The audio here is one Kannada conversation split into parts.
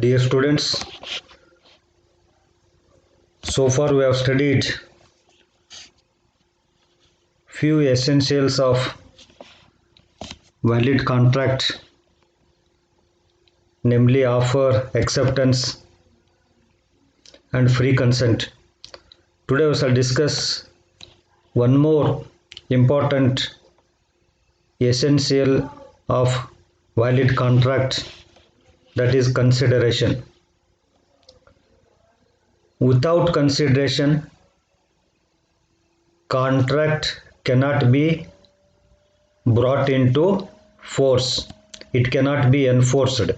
Dear students, so far we have studied few essentials of valid contract, namely offer, acceptance and free consent. Today we shall discuss one more important essential of valid contract, that is consideration. Without consideration, contract cannot be brought into force. It cannot be enforced.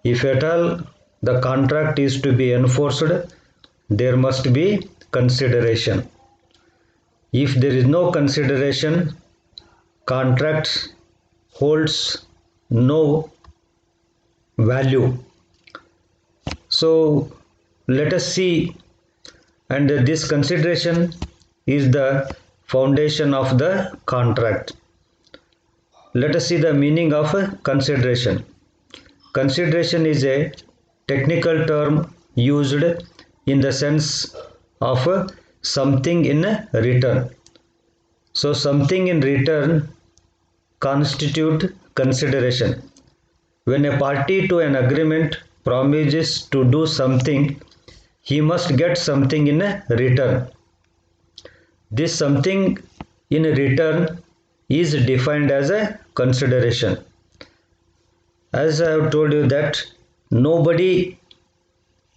If at all the contract is to be enforced, there must be consideration. If there is no consideration, contract holds no value. So let us see, and this consideration is the foundation of the contract. Let us see the meaning of consideration. Consideration is a technical term used in the sense of something in return. So something in return constitute consideration. When a party to an agreement promises to do something, he must get something in return. This something in return is defined as a consideration. As I have told you that nobody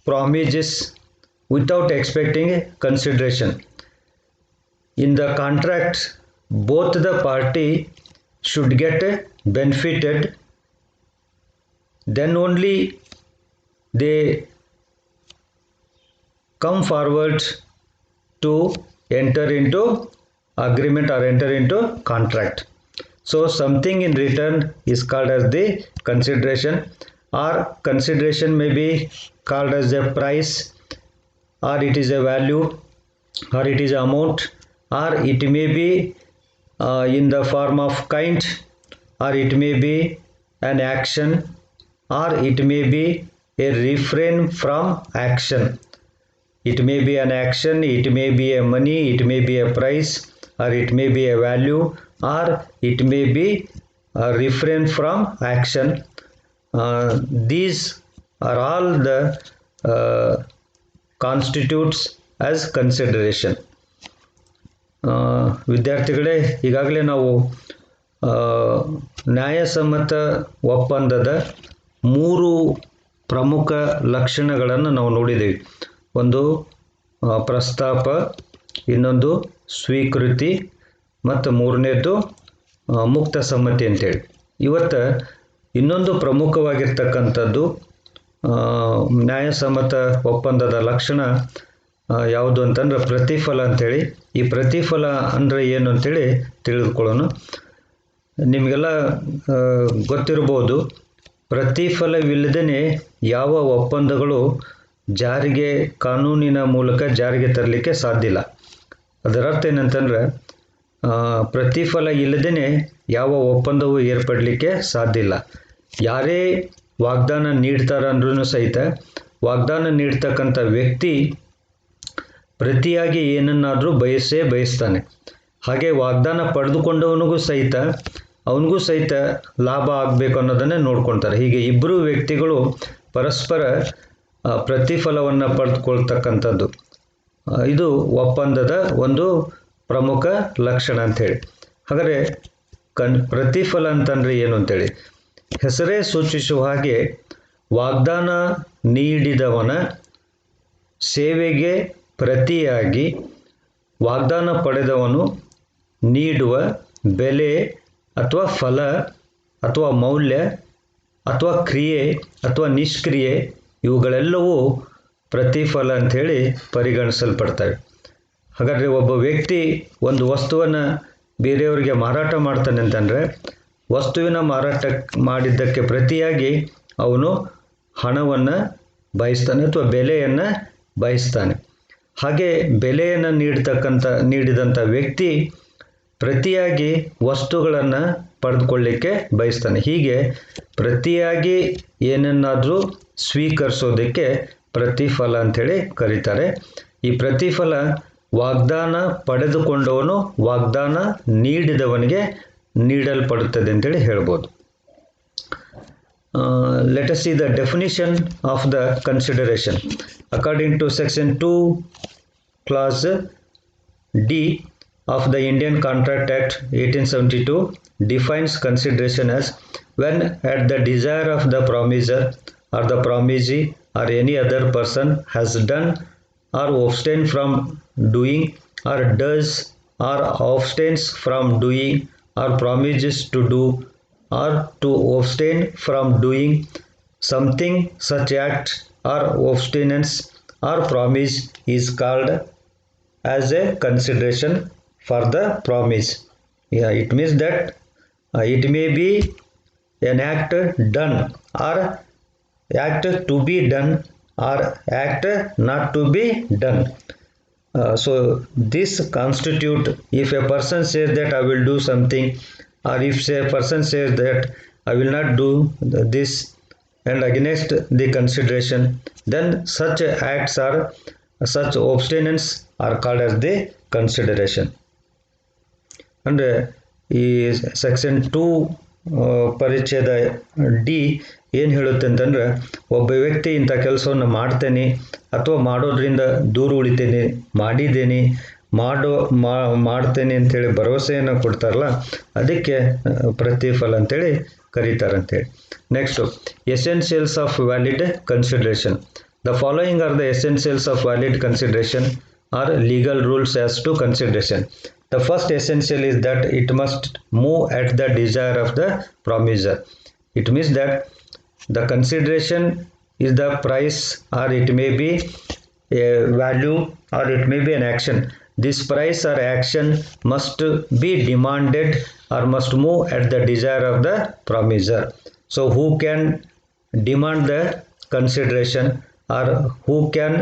promises without expecting consideration. In the contract, both the party should get benefited, then only they come forward to enter into agreement or enter into contract. So something in return is called as the consideration, or consideration may be called as a price, or it is a value, or it is amount, or it may be in the form of kind, or it may be an action, or it may be a refrain from action. It may be an action, it may be a money, it may be a price, or it may be a value, or it may be a refrain from action. These are all the constitutes as consideration. ವಿದ್ಯಾರ್ಥಿಗಳೇ, ಈಗಾಗಲೇ ನಾವು ನ್ಯಾಯಸಮ್ಮತ ಒಪ್ಪಂದದ 3 ಪ್ರಮುಖ ಲಕ್ಷಣಗಳನ್ನು ನಾವು ನೋಡಿದ್ದೀವಿ. ಒಂದು ಪ್ರಸ್ತಾಪ, ಇನ್ನೊಂದು ಸ್ವೀಕೃತಿ, ಮತ್ತು ಮೂರನೇದು ಮುಕ್ತ ಸಮ್ಮತಿ ಅಂತೇಳಿ. ಇವತ್ತು ಇನ್ನೊಂದು ಪ್ರಮುಖವಾಗಿರ್ತಕ್ಕಂಥದ್ದು ನ್ಯಾಯಸಮ್ಮತ ಒಪ್ಪಂದದ ಲಕ್ಷಣ ಯಾವುದು ಅಂತಂದ್ರೆ ಪ್ರತಿಫಲ ಅಂತೇಳಿ. ಈ ಪ್ರತಿಫಲ ಅಂದರೆ ಏನು ಅಂತೇಳಿ ತಿಳಿದುಕೊಳ್ಳೋಣ. ನಿಮಗೆಲ್ಲ ಗೊತ್ತಿರ್ಬೋದು, ಪ್ರತಿಫಲವಿಲ್ಲದೇ ಯಾವ ಒಪ್ಪಂದಗಳು ಜಾರಿಗೆ ಕಾನೂನಿನ ಮೂಲಕ ಜಾರಿಗೆ ತರಲಿಕ್ಕೆ ಸಾಧ್ಯ ಇಲ್ಲ. ಅದರ ಅರ್ಥ ಏನಂತಂದ್ರೆ ಪ್ರತಿಫಲ ಇಲ್ಲದೇ ಯಾವ ಒಪ್ಪಂದವೂ ಏರ್ಪಡಲಿಕ್ಕೆ ಸಾಧ್ಯ ಇಲ್ಲ. ಯಾರೇ ವಾಗ್ದಾನ ನೀಡ್ತಾರಂದ್ರೂ ಸಹಿತ ವಾಗ್ದಾನ ನೀಡ್ತಕ್ಕಂಥ ವ್ಯಕ್ತಿ ಪ್ರತಿಯಾಗಿ ಏನನ್ನಾದರೂ ಬಯಸ್ತಾನೆ. ಹಾಗೆ ವಾಗ್ದಾನ ಪಡೆದುಕೊಂಡವನಿಗೂ ಸಹಿತ ಅವನಿಗೂ ಸಹಿತ ಲಾಭ ಆಗಬೇಕು ಅನ್ನೋದನ್ನೇ ನೋಡ್ಕೊಳ್ತಾರೆ. ಹೀಗೆ ಇಬ್ಬರು ವ್ಯಕ್ತಿಗಳು ಪರಸ್ಪರ ಪ್ರತಿಫಲವನ್ನು ಪಡೆದುಕೊಳ್ತಕ್ಕಂಥದ್ದು ಇದು ಒಪ್ಪಂದದ ಒಂದು ಪ್ರಮುಖ ಲಕ್ಷಣ ಅಂಥೇಳಿ. ಹಾಗಾದರೆ ಪ್ರತಿಫಲ ಅಂತಂದರೆ ಏನು ಅಂತೇಳಿ ಹೆಸರೇ ಸೂಚಿಸುವ ಹಾಗೆ ವಾಗ್ದಾನ ನೀಡಿದವನ ಸೇವೆಗೆ ಪ್ರತಿಯಾಗಿ ವಾಗ್ದಾನ ಪಡೆದವನು ನೀಡುವ ಬೆಲೆ ಅಥವಾ ಫಲ ಅಥವಾ ಮೌಲ್ಯ ಅಥವಾ ಕ್ರಿಯೆ ಅಥವಾ ನಿಷ್ಕ್ರಿಯೆ, ಇವುಗಳೆಲ್ಲವೂ ಪ್ರತಿಫಲ ಅಂಥೇಳಿ ಪರಿಗಣಿಸಲ್ಪಡ್ತವೆ. ಹಾಗಾದರೆ ಒಬ್ಬ ವ್ಯಕ್ತಿ ಒಂದು ವಸ್ತುವನ್ನು ಬೇರೆಯವರಿಗೆ ಮಾರಾಟ ಮಾಡ್ತಾನೆ ಅಂತಂದರೆ ವಸ್ತುವಿನ ಮಾರಾಟ ಮಾಡಿದ್ದಕ್ಕೆ ಪ್ರತಿಯಾಗಿ ಅವನು ಹಣವನ್ನು ಬಯಸ್ತಾನೆ ಅಥವಾ ಬೆಲೆಯನ್ನು ಬಯಸ್ತಾನೆ. ಹಾಗೆ ಬೆಲೆಯನ್ನು ನೀಡಿದಂಥ ವ್ಯಕ್ತಿ ಪ್ರತಿಯಾಗಿ ವಸ್ತುಗಳನ್ನು ಪಡೆದುಕೊಳ್ಳಿಕ್ಕೆ ಬಯಸ್ತಾನೆ. ಹೀಗೆ ಪ್ರತಿಯಾಗಿ ಏನನ್ನಾದರೂ ಸ್ವೀಕರಿಸೋದಕ್ಕೆ ಪ್ರತಿಫಲ ಅಂಥೇಳಿ ಕರೀತಾರೆ. ಈ ಪ್ರತಿಫಲ ವಾಗ್ದಾನ ಪಡೆದುಕೊಂಡವನು ವಾಗ್ದಾನ ನೀಡಿದವನಿಗೆ ನೀಡಲ್ಪಡುತ್ತದೆ ಅಂತೇಳಿ ಹೇಳ್ಬೋದು. Let us see the definition of the consideration. According to section 2 clause D of the Indian Contract Act 1872 defines consideration as when at the desire of the promiser or the promisee or any other person has done or abstained from doing or does or abstains from doing or promises to do or to abstain from doing something, such act or abstinence or promise is called as a consideration for the promise. Yeah, it means that it may be an act done or act to be done or act not to be done. So this constitute, if a person says that I will do something, or if a person says that I will not do this and against the consideration, then such acts or such abstinence are called as the consideration. And ಈ ಸೆಕ್ಷನ್ 2 ಪರಿಚ್ಛೇದ ಡಿ ಏನು ಹೇಳುತ್ತೆ ಅಂತಂದ್ರೆ, ಒಬ್ಬ ವ್ಯಕ್ತಿ ಇಂಥ ಕೆಲಸವನ್ನು ಮಾಡ್ತೇನೆ ಅಥವಾ ಮಾಡೋದ್ರಿಂದ ದೂರ ಉಳಿತೇನೆ, ಮಾಡಿದ್ದೇನೆ, ಮಾಡ್ತೇನೆ ಅಂಥೇಳಿ ಭರವಸೆಯನ್ನು ಕೊಡ್ತಾರಲ್ಲ, ಅದಕ್ಕೆ ಪ್ರತಿಫಲ ಅಂತೇಳಿ ಕರೀತಾರಂತೇಳಿ. Next essentials of valid consideration. The following are the essentials of valid consideration are legal rules as to consideration. The first essential is that it must move at the desire of the promiser. It means that the consideration is the price, or it may be a value, or it may be an action. This price or action must be demanded or must move at the desire of the promiser. So who can demand the consideration, or who can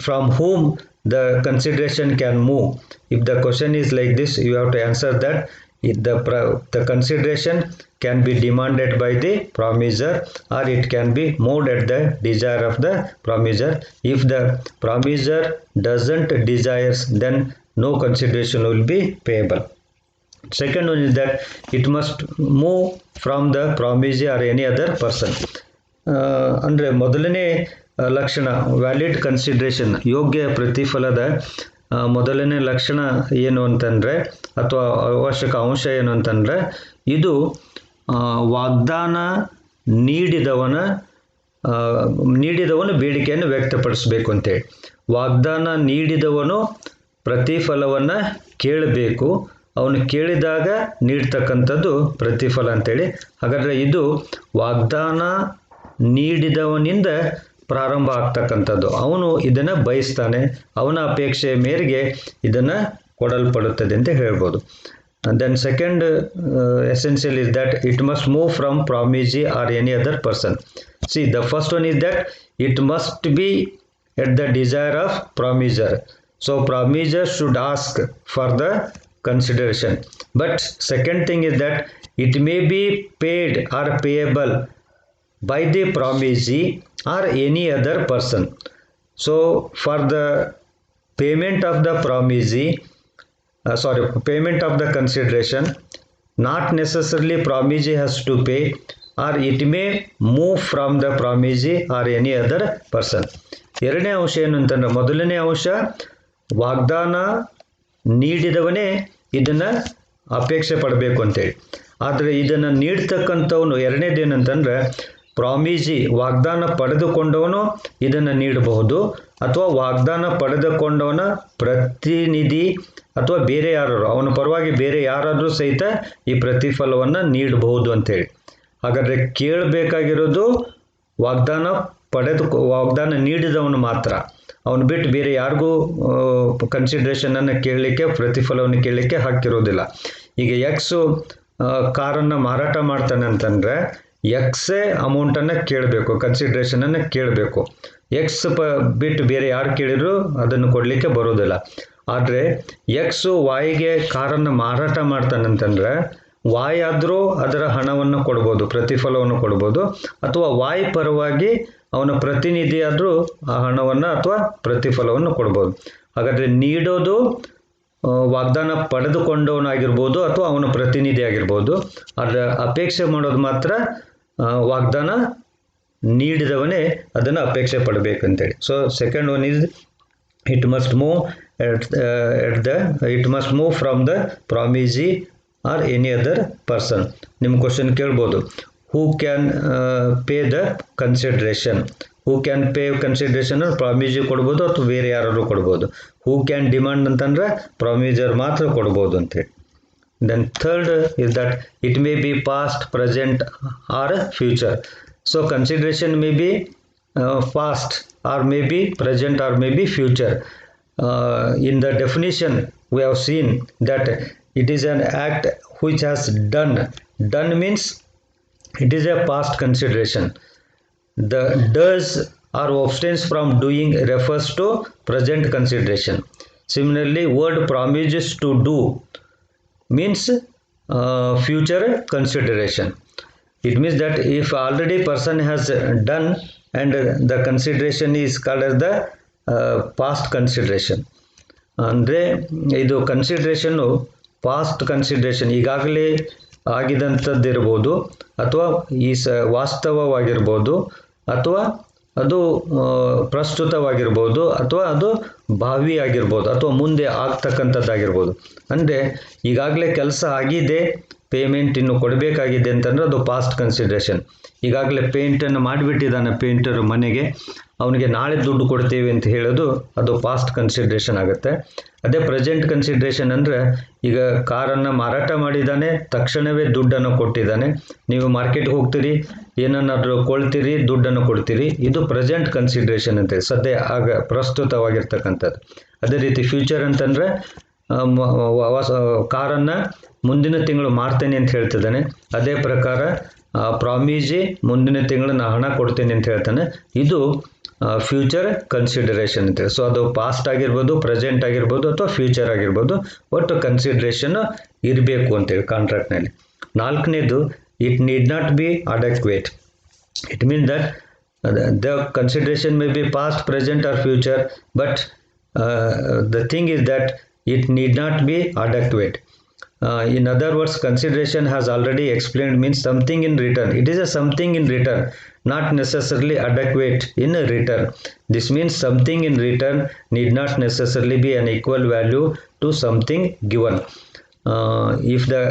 from whom the consideration can move? If the question is like this, you have to answer that the consideration can be demanded by the promiser, or it can be moved at the desire of the promiser. If the promiser doesn't desires, then no consideration will be payable. Second one is that it must move from the promisee or any other person. ಅಂದರೆ ಮೊದಲನೇ ಲಕ್ಷಣ ವ್ಯಾಲಿಡ್ ಕನ್ಸಿಡರೇಷನ್, ಯೋಗ್ಯ ಪ್ರತಿಫಲದ ಮೊದಲನೇ ಲಕ್ಷಣ ಏನು ಅಂತಂದರೆ, ಅಥವಾ ಅವಶ್ಯಕ ಅಂಶ ಏನು ಅಂತಂದರೆ, ಇದು ವಾಗ್ದಾನ ನೀಡಿದವನು ಬೇಡಿಕೆಯನ್ನು ವ್ಯಕ್ತಪಡಿಸಬೇಕು ಅಂತೇಳಿ. ವಾಗ್ದಾನ ನೀಡಿದವನು ಪ್ರತಿಫಲವನ್ನು ಕೇಳಬೇಕು, ಅವನು ಕೇಳಿದಾಗ ನೀಡ್ತಕ್ಕಂಥದ್ದು ಪ್ರತಿಫಲ ಅಂತೇಳಿ. ಹಾಗಾದರೆ ಇದು ವಾಗ್ದಾನ ನೀಡಿದವನಿಂದ ಪ್ರಾರಂಭ ಆಗ್ತಕ್ಕಂಥದ್ದು. ಅವನು ಇದನ್ನು ಬಯಸ್ತಾನೆ, ಅವನ ಅಪೇಕ್ಷೆಯ ಮೇರೆಗೆ ಇದನ್ನು ಕೊಡಲ್ಪಡುತ್ತದೆ ಅಂತ ಹೇಳ್ಬೋದು. Then second essential is that it must move from promisee or any other person. See, the first one is that it must be at the desire of promiser. So promiser should ask for the consideration. But second thing is that it may be paid or payable by the promisee or any other person. So for the payment of the payment of the consideration, not necessarily promisee has to pay, or it may move from the promisee or any other person. ಎರಡನೇ ಅಂಶ ಏನು ಅಂತಂದ್ರೆ, ಮೊದಲನೇ ಅಂಶ ವಾಗ್ದಾನ ನೀಡಿದವನೇ ಇದನ್ನು ಅಪೇಕ್ಷೆ ಪಡಬೇಕು ಅಂತೇಳಿ. ಆದರೆ ಇದನ್ನು ನೀಡ್ತಕ್ಕಂಥವನು, ಎರಡನೇದೇನಂತಂದ್ರೆ ಪ್ರಾಮಿಸಿ, ವಾಗ್ದಾನ ಪಡೆದುಕೊಂಡವನು ಇದನ್ನು ನೀಡಬಹುದು, ಅಥವಾ ವಾಗ್ದಾನ ಪಡೆದುಕೊಂಡವನ ಪ್ರತಿನಿಧಿ ಅಥವಾ ಬೇರೆ ಯಾರು, ಅವನ ಪರವಾಗಿ ಬೇರೆ ಯಾರಾದರೂ ಸಹಿತ ಈ ಪ್ರತಿಫಲವನ್ನು ನೀಡಬಹುದು ಅಂತೇಳಿ. ಹಾಗಾದರೆ ಕೇಳಬೇಕಾಗಿರೋದು ವಾಗ್ದಾನ ನೀಡಿದವನು ಮಾತ್ರ. ಅವನು ಬಿಟ್ಟು ಬೇರೆ ಯಾರಿಗೂ ಕನ್ಸಿಡ್ರೇಷನನ್ನು ಕೇಳಲಿಕ್ಕೆ, ಪ್ರತಿಫಲವನ್ನು ಕೇಳಲಿಕ್ಕೆ ಹಾಕಿರೋದಿಲ್ಲ. ಈಗ ಎಕ್ಸು ಕಾರನ್ನು ಮಾರಾಟ ಮಾಡ್ತಾನೆ ಅಂತಂದರೆ ಎಕ್ಸೇ ಅಮೌಂಟನ್ನು ಕೇಳಬೇಕು, ಕನ್ಸಿಡ್ರೇಷನನ್ನು ಕೇಳಬೇಕು. ಎಕ್ಸ್ ಬಿಟ್ಟು ಬೇರೆ ಯಾರು ಕೇಳಿದ್ರು ಅದನ್ನು ಕೊಡಲಿಕ್ಕೆ ಬರೋದಿಲ್ಲ. ಆದರೆ ಎಕ್ಸು ವಾಯಿಗೆ ಕಾರನ್ನು ಮಾರಾಟ ಮಾಡ್ತಾನಂತಂದರೆ ವಾಯ್ ಆದರೂ ಅದರ ಹಣವನ್ನು ಕೊಡ್ಬೋದು, ಪ್ರತಿಫಲವನ್ನು ಕೊಡ್ಬೋದು, ಅಥವಾ ವಾಯ್ ಪರವಾಗಿ ಅವನ ಪ್ರತಿನಿಧಿ ಆದರೂ ಆ ಹಣವನ್ನು ಅಥವಾ ಪ್ರತಿಫಲವನ್ನು ಕೊಡ್ಬೋದು. ಹಾಗಾದರೆ ನೀಡೋದು ವಾಗ್ದಾನ ಪಡೆದುಕೊಂಡವನಾಗಿರ್ಬೋದು ಅಥವಾ ಅವನ ಪ್ರತಿನಿಧಿ ಆಗಿರ್ಬೋದು. ಅದರ ಅಪೇಕ್ಷೆ ಮಾಡೋದು ಮಾತ್ರ ವಾಗ್ದಾನ ನೀಡಿದವನೇ ಅದನ್ನು ಅಪೇಕ್ಷೆ ಪಡಬೇಕಂತೇಳಿ. So second one is it must move it must move from the promisee or any other person. ನಿಮ್ಮ ಕ್ವಶನ್ ಕೇಳ್ಬೋದು, who can pay the consideration. Who can pay consideration promisee ಕೊಡ್ಬೋದು ಅಥವಾ ಬೇರೆ ಯಾರು ಕೊಡ್ಬೋದು. ಹೂ ಕ್ಯಾನ್ ಡಿಮಾಂಡ್ ಅಂತಂದ್ರೆ ಪ್ರಾಮಿಜರ್ ಮಾತ್ರ ಕೊಡ್ಬೋದು ಅಂತೇಳಿ. Then third is that it may be past, present or future. So consideration may be past or maybe present or maybe future. In the definition we have seen that it is an act which has done means it is a past consideration. The does or abstains from doing refers to present consideration. Similarly, word promises to do means future consideration. It means that if already person has done and the consideration is called as the past consideration. ಅಂದರೆ ಇದು ಕನ್ಸಿಡ್ರೇಷನ್ನು ಪಾಸ್ಟ್ ಕನ್ಸಿಡ್ರೇಷನ್, ಈಗಾಗಲೇ ಆಗಿದಂಥದ್ದು ಇರ್ಬೋದು, ಅಥವಾ ಈ ವಾಸ್ತವವಾಗಿರ್ಬೋದು, ಅಥವಾ ಅದು ಪ್ರಸ್ತುತವಾಗಿರ್ಬೋದು, ಅಥವಾ ಅದು ಭಾವಿ ಆಗಿರ್ಬೋದು, ಅಥವಾ ಮುಂದೆ ಆಗ್ತಕ್ಕಂಥದ್ದಾಗಿರ್ಬೋದು. ಅಂದರೆ ಈಗಾಗಲೇ ಕೆಲಸ ಆಗಿದೆ, ಪೇಮೆಂಟ್ ಇನ್ನು ಕೊಡಬೇಕಾಗಿದೆ ಅಂತಂದರೆ ಅದು ಪಾಸ್ಟ್ ಕನ್ಸಿಡ್ರೇಷನ್. ಈಗಾಗಲೇ ಪೇಂಟನ್ನು ಮಾಡಿಬಿಟ್ಟಿದ್ದಾನೆ ಪೇಂಟರು ಮನೆಗೆ, ಅವನಿಗೆ ನಾಳೆ ದುಡ್ಡು ಕೊಡ್ತೀವಿ ಅಂತ ಹೇಳೋದು ಅದು ಪಾಸ್ಟ್ ಕನ್ಸಿಡ್ರೇಷನ್ ಆಗುತ್ತೆ. ಅದೇ ಪ್ರೆಸೆಂಟ್ ಕನ್ಸಿಡ್ರೇಷನ್ ಅಂದರೆ ಈಗ ಕಾರನ್ನು ಮಾರಾಟ ಮಾಡಿದ್ದಾನೆ, ತಕ್ಷಣವೇ ದುಡ್ಡನ್ನು ಕೊಟ್ಟಿದ್ದಾನೆ. ನೀವು ಮಾರ್ಕೆಟ್ಗೆ ಹೋಗ್ತೀರಿ, ಏನನ್ನಾದರೂ ಕೊಳ್ತೀರಿ, ದುಡ್ಡನ್ನು ಕೊಡ್ತೀರಿ. ಇದು ಪ್ರೆಸೆಂಟ್ ಕನ್ಸಿಡ್ರೇಷನ್ ಅಂತೇಳಿ, ಸದ್ಯ ಆಗ ಪ್ರಸ್ತುತವಾಗಿರ್ತಕ್ಕಂಥದ್ದು. ಅದೇ ರೀತಿ ಫ್ಯೂಚರ್ ಅಂತಂದರೆ ಕಾರನ್ನು ಮುಂದಿನ ತಿಂಗಳು ಮಾರ್ತೇನೆ ಅಂತ ಹೇಳ್ತಿದ್ದಾನೆ. ಅದೇ ಪ್ರಕಾರ ಪ್ರಾಮಿಜಿ ಮುಂದಿನ ತಿಂಗಳು ನಾನು ಹಣ ಕೊಡ್ತೀನಿ ಅಂತ ಹೇಳ್ತಾನೆ. ಇದು ಫ್ಯೂಚರ್ ಕನ್ಸಿಡರೇಷನ್ ಅಂತೇಳಿ. ಸೊ ಅದು ಪಾಸ್ಟ್ ಆಗಿರ್ಬೋದು, ಪ್ರೆಸೆಂಟ್ ಆಗಿರ್ಬೋದು, ಅಥವಾ ಫ್ಯೂಚರ್ ಆಗಿರ್ಬೋದು, ಒಟ್ಟು ಕನ್ಸಿಡ್ರೇಷನ್ ಇರಬೇಕು ಅಂತೇಳಿ ಕಾಂಟ್ರಾಕ್ಟ್ನಲ್ಲಿ. ನಾಲ್ಕನೇದು, it need not be adequate. It means that the consideration may be past, present or future, but the thing is that it need not be adequate. In other words, consideration has already explained means something in return. It is a something in return, not necessarily adequate in return. This means something in return need not necessarily be an equal value to something given. If the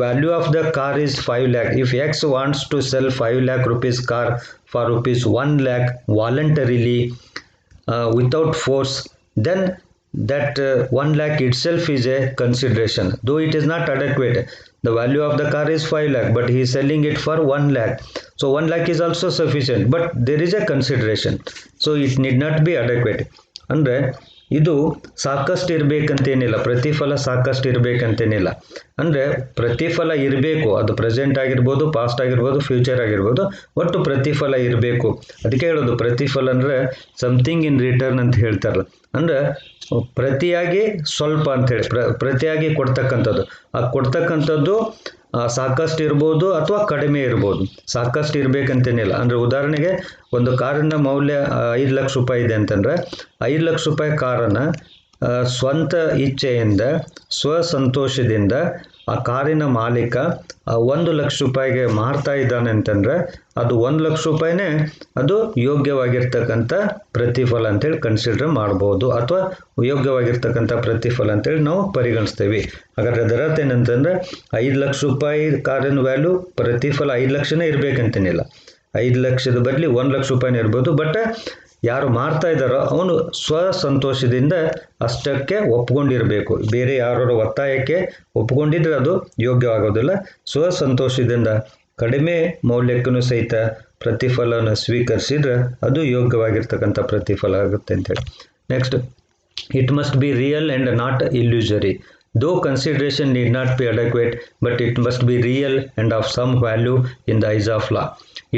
value of the car is 5 lakh, if X wants to sell 5 lakh rupees car for rupees 1 lakh voluntarily without force, then that 1 lakh itself is a consideration, though it is not adequate. The value of the car is 5 lakh, but he is selling it for 1 lakh. So 1 lakh is also sufficient, but there is a consideration. So it need not be adequate. ಅಂದರೆ ಇದು ಸಾಕಷ್ಟು ಇರಬೇಕಂತೇನಿಲ್ಲ, ಪ್ರತಿಫಲ ಸಾಕಷ್ಟು ಇರಬೇಕಂತೇನಿಲ್ಲ. ಅಂದರೆ ಪ್ರತಿಫಲ ಇರಬೇಕು, ಅದು ಪ್ರೆಸೆಂಟ್ ಆಗಿರ್ಬೋದು, ಪಾಸ್ಟ್ ಆಗಿರ್ಬೋದು, ಫ್ಯೂಚರ್ ಆಗಿರ್ಬೋದು, ಒಟ್ಟು ಪ್ರತಿಫಲ ಇರಬೇಕು. ಅದಕ್ಕೆ ಹೇಳೋದು ಪ್ರತಿಫಲ ಅಂದರೆ ಸಮಥಿಂಗ್ ಇನ್ ರಿಟರ್ನ್ ಅಂತ ಹೇಳ್ತಾರಲ್ಲ. ಅಂದರೆ ಪ್ರತಿಯಾಗಿ ಸ್ವಲ್ಪ ಅಂಥೇಳಿ ಪ್ರತಿಯಾಗಿ ಕೊಡ್ತಕ್ಕಂಥದ್ದು. ಆ ಕೊಡ್ತಕ್ಕಂಥದ್ದು ಸಾಕಷ್ಟು ಇರ್ಬೋದು ಅಥವಾ ಕಡಿಮೆ ಇರ್ಬೋದು, ಸಾಕಷ್ಟು ಇರಬೇಕಂತೇನಿಲ್ಲ. ಅಂದರೆ ಉದಾಹರಣೆಗೆ ಒಂದು ಕಾರಿನ ಮೌಲ್ಯ 5 ಲಕ್ಷ ರೂಪಾಯಿ ಇದೆ ಅಂತಂದರೆ 5 ಲಕ್ಷ ರೂಪಾಯಿ ಕಾರನ್ನು ಸ್ವಂತ ಇಚ್ಛೆಯಿಂದ, ಸ್ವಸಂತೋಷದಿಂದ ಆ ಕಾರಿನ ಮಾಲೀಕ 1 ಲಕ್ಷ ರೂಪಾಯಿಗೆ ಮಾರ್ತಾ ಇದ್ದಾನೆ ಅಂತಂದರೆ ಅದು 1 ಲಕ್ಷ ರೂಪಾಯಿನೇ ಅದು ಯೋಗ್ಯವಾಗಿರ್ತಕ್ಕಂಥ ಪ್ರತಿಫಲ ಅಂತೇಳಿ ಕನ್ಸಿಡರ್ ಮಾಡ್ಬೋದು, ಅಥವಾ ಯೋಗ್ಯವಾಗಿರ್ತಕ್ಕಂಥ ಪ್ರತಿಫಲ ಅಂತೇಳಿ ನಾವು ಪರಿಗಣಿಸ್ತೇವೆ. ಹಾಗಾದರೆ ಅದರ ಅರ್ಥ ಏನಂತಂದರೆ 5 ಲಕ್ಷ ರೂಪಾಯಿ ಕಾರಿನ ವ್ಯಾಲ್ಯೂ ಪ್ರತಿಫಲ 5 ಲಕ್ಷನೇ ಇರಬೇಕಂತೇನಿಲ್ಲ. 5 ಲಕ್ಷದ ಬದಲಿ 1 ಲಕ್ಷ ರೂಪಾಯಿನೇ ಇರ್ಬೋದು. ಬಟ್ ಯಾರು ಮಾರ್ತಾ ಇದ್ದಾರೋ ಅವನು ಸ್ವಸಂತೋಷದಿಂದ ಅಷ್ಟಕ್ಕೆ ಒಪ್ಕೊಂಡಿರಬೇಕು. ಬೇರೆ ಯಾರ ಒತ್ತಾಯಕ್ಕೆ ಒಪ್ಕೊಂಡಿದ್ರೆ ಅದು ಯೋಗ್ಯವಾಗೋದಿಲ್ಲ. ಸ್ವಸಂತೋಷದಿಂದ ಕಡಿಮೆ ಮೌಲ್ಯಕ್ಕೂ ಸಹಿತ ಪ್ರತಿಫಲವನ್ನು ಸ್ವೀಕರಿಸಿದ್ರೆ ಅದು ಯೋಗ್ಯವಾಗಿರ್ತಕ್ಕಂಥ ಪ್ರತಿಫಲ ಆಗುತ್ತೆ ಅಂತೇಳಿ. Next, it must B real and not illusory. Though consideration need not be adequate, but it must be real and of some value in the eyes of law.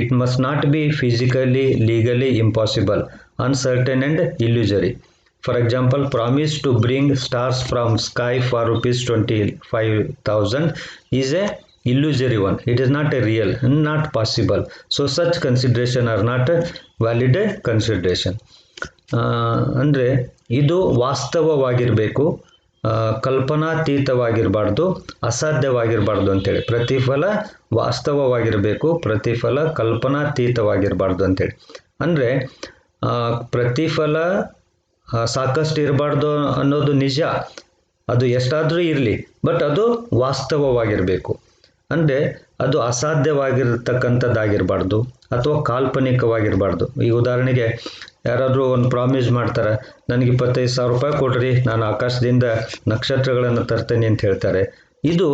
It must not be physically, legally impossible, uncertain and illusory. For example, promise to bring stars from sky for rupees 25,000 is a illusory one. It is not a real, not possible. So such consideration are not a valid consideration. ಅಂದರೆ ಇದು ವಾಸ್ತವವಾಗಿರಬೇಕು, ಕಲ್ಪನಾತೀತವಾಗಿರಬಾರ್ದು, ಅಸಾಧ್ಯವಾಗಿರಬಾರ್ದು ಅಂತೇಳಿ. ಪ್ರತಿಫಲ ವಾಸ್ತವವಾಗಿರಬೇಕು, ಪ್ರತಿಫಲ ಕಲ್ಪನಾತೀತವಾಗಿರಬಾರ್ದು ಅಂತೇಳಿ. ಅಂದರೆ ಪ್ರತಿಫಲ ಸಾಕಷ್ಟು ಇರಬಾರ್ದು ಅನ್ನೋದು ನಿಜ, ಅದು ಎಷ್ಟಾದರೂ ಇರಲಿ, ಬಟ್ ಅದು ವಾಸ್ತವವಾಗಿರಬೇಕು. ಅಂದರೆ ಅದು ಅಸಾಧ್ಯವಾಗಿರ್ತಕ್ಕಂಥದ್ದಾಗಿರಬಾರ್ದು ಅಥವಾ ಕಾಲ್ಪನಿಕವಾಗಿರಬಾರ್ದು. ಈ ಉದಾಹರಣೆಗೆ ಯಾರಾದರೂ ಒಂದು ಪ್ರಾಮಿಸ್ ಮಾಡ್ತಾರೆ, ನನಗೆ 25,000 ರೂಪಾಯಿ ಕೊಡ್ರಿ, ನಾನು ಆಕಾಶದಿಂದ ನಕ್ಷತ್ರಗಳನ್ನು ತರ್ತೇನೆ ಅಂತ ಹೇಳ್ತಾರೆ. ಇದು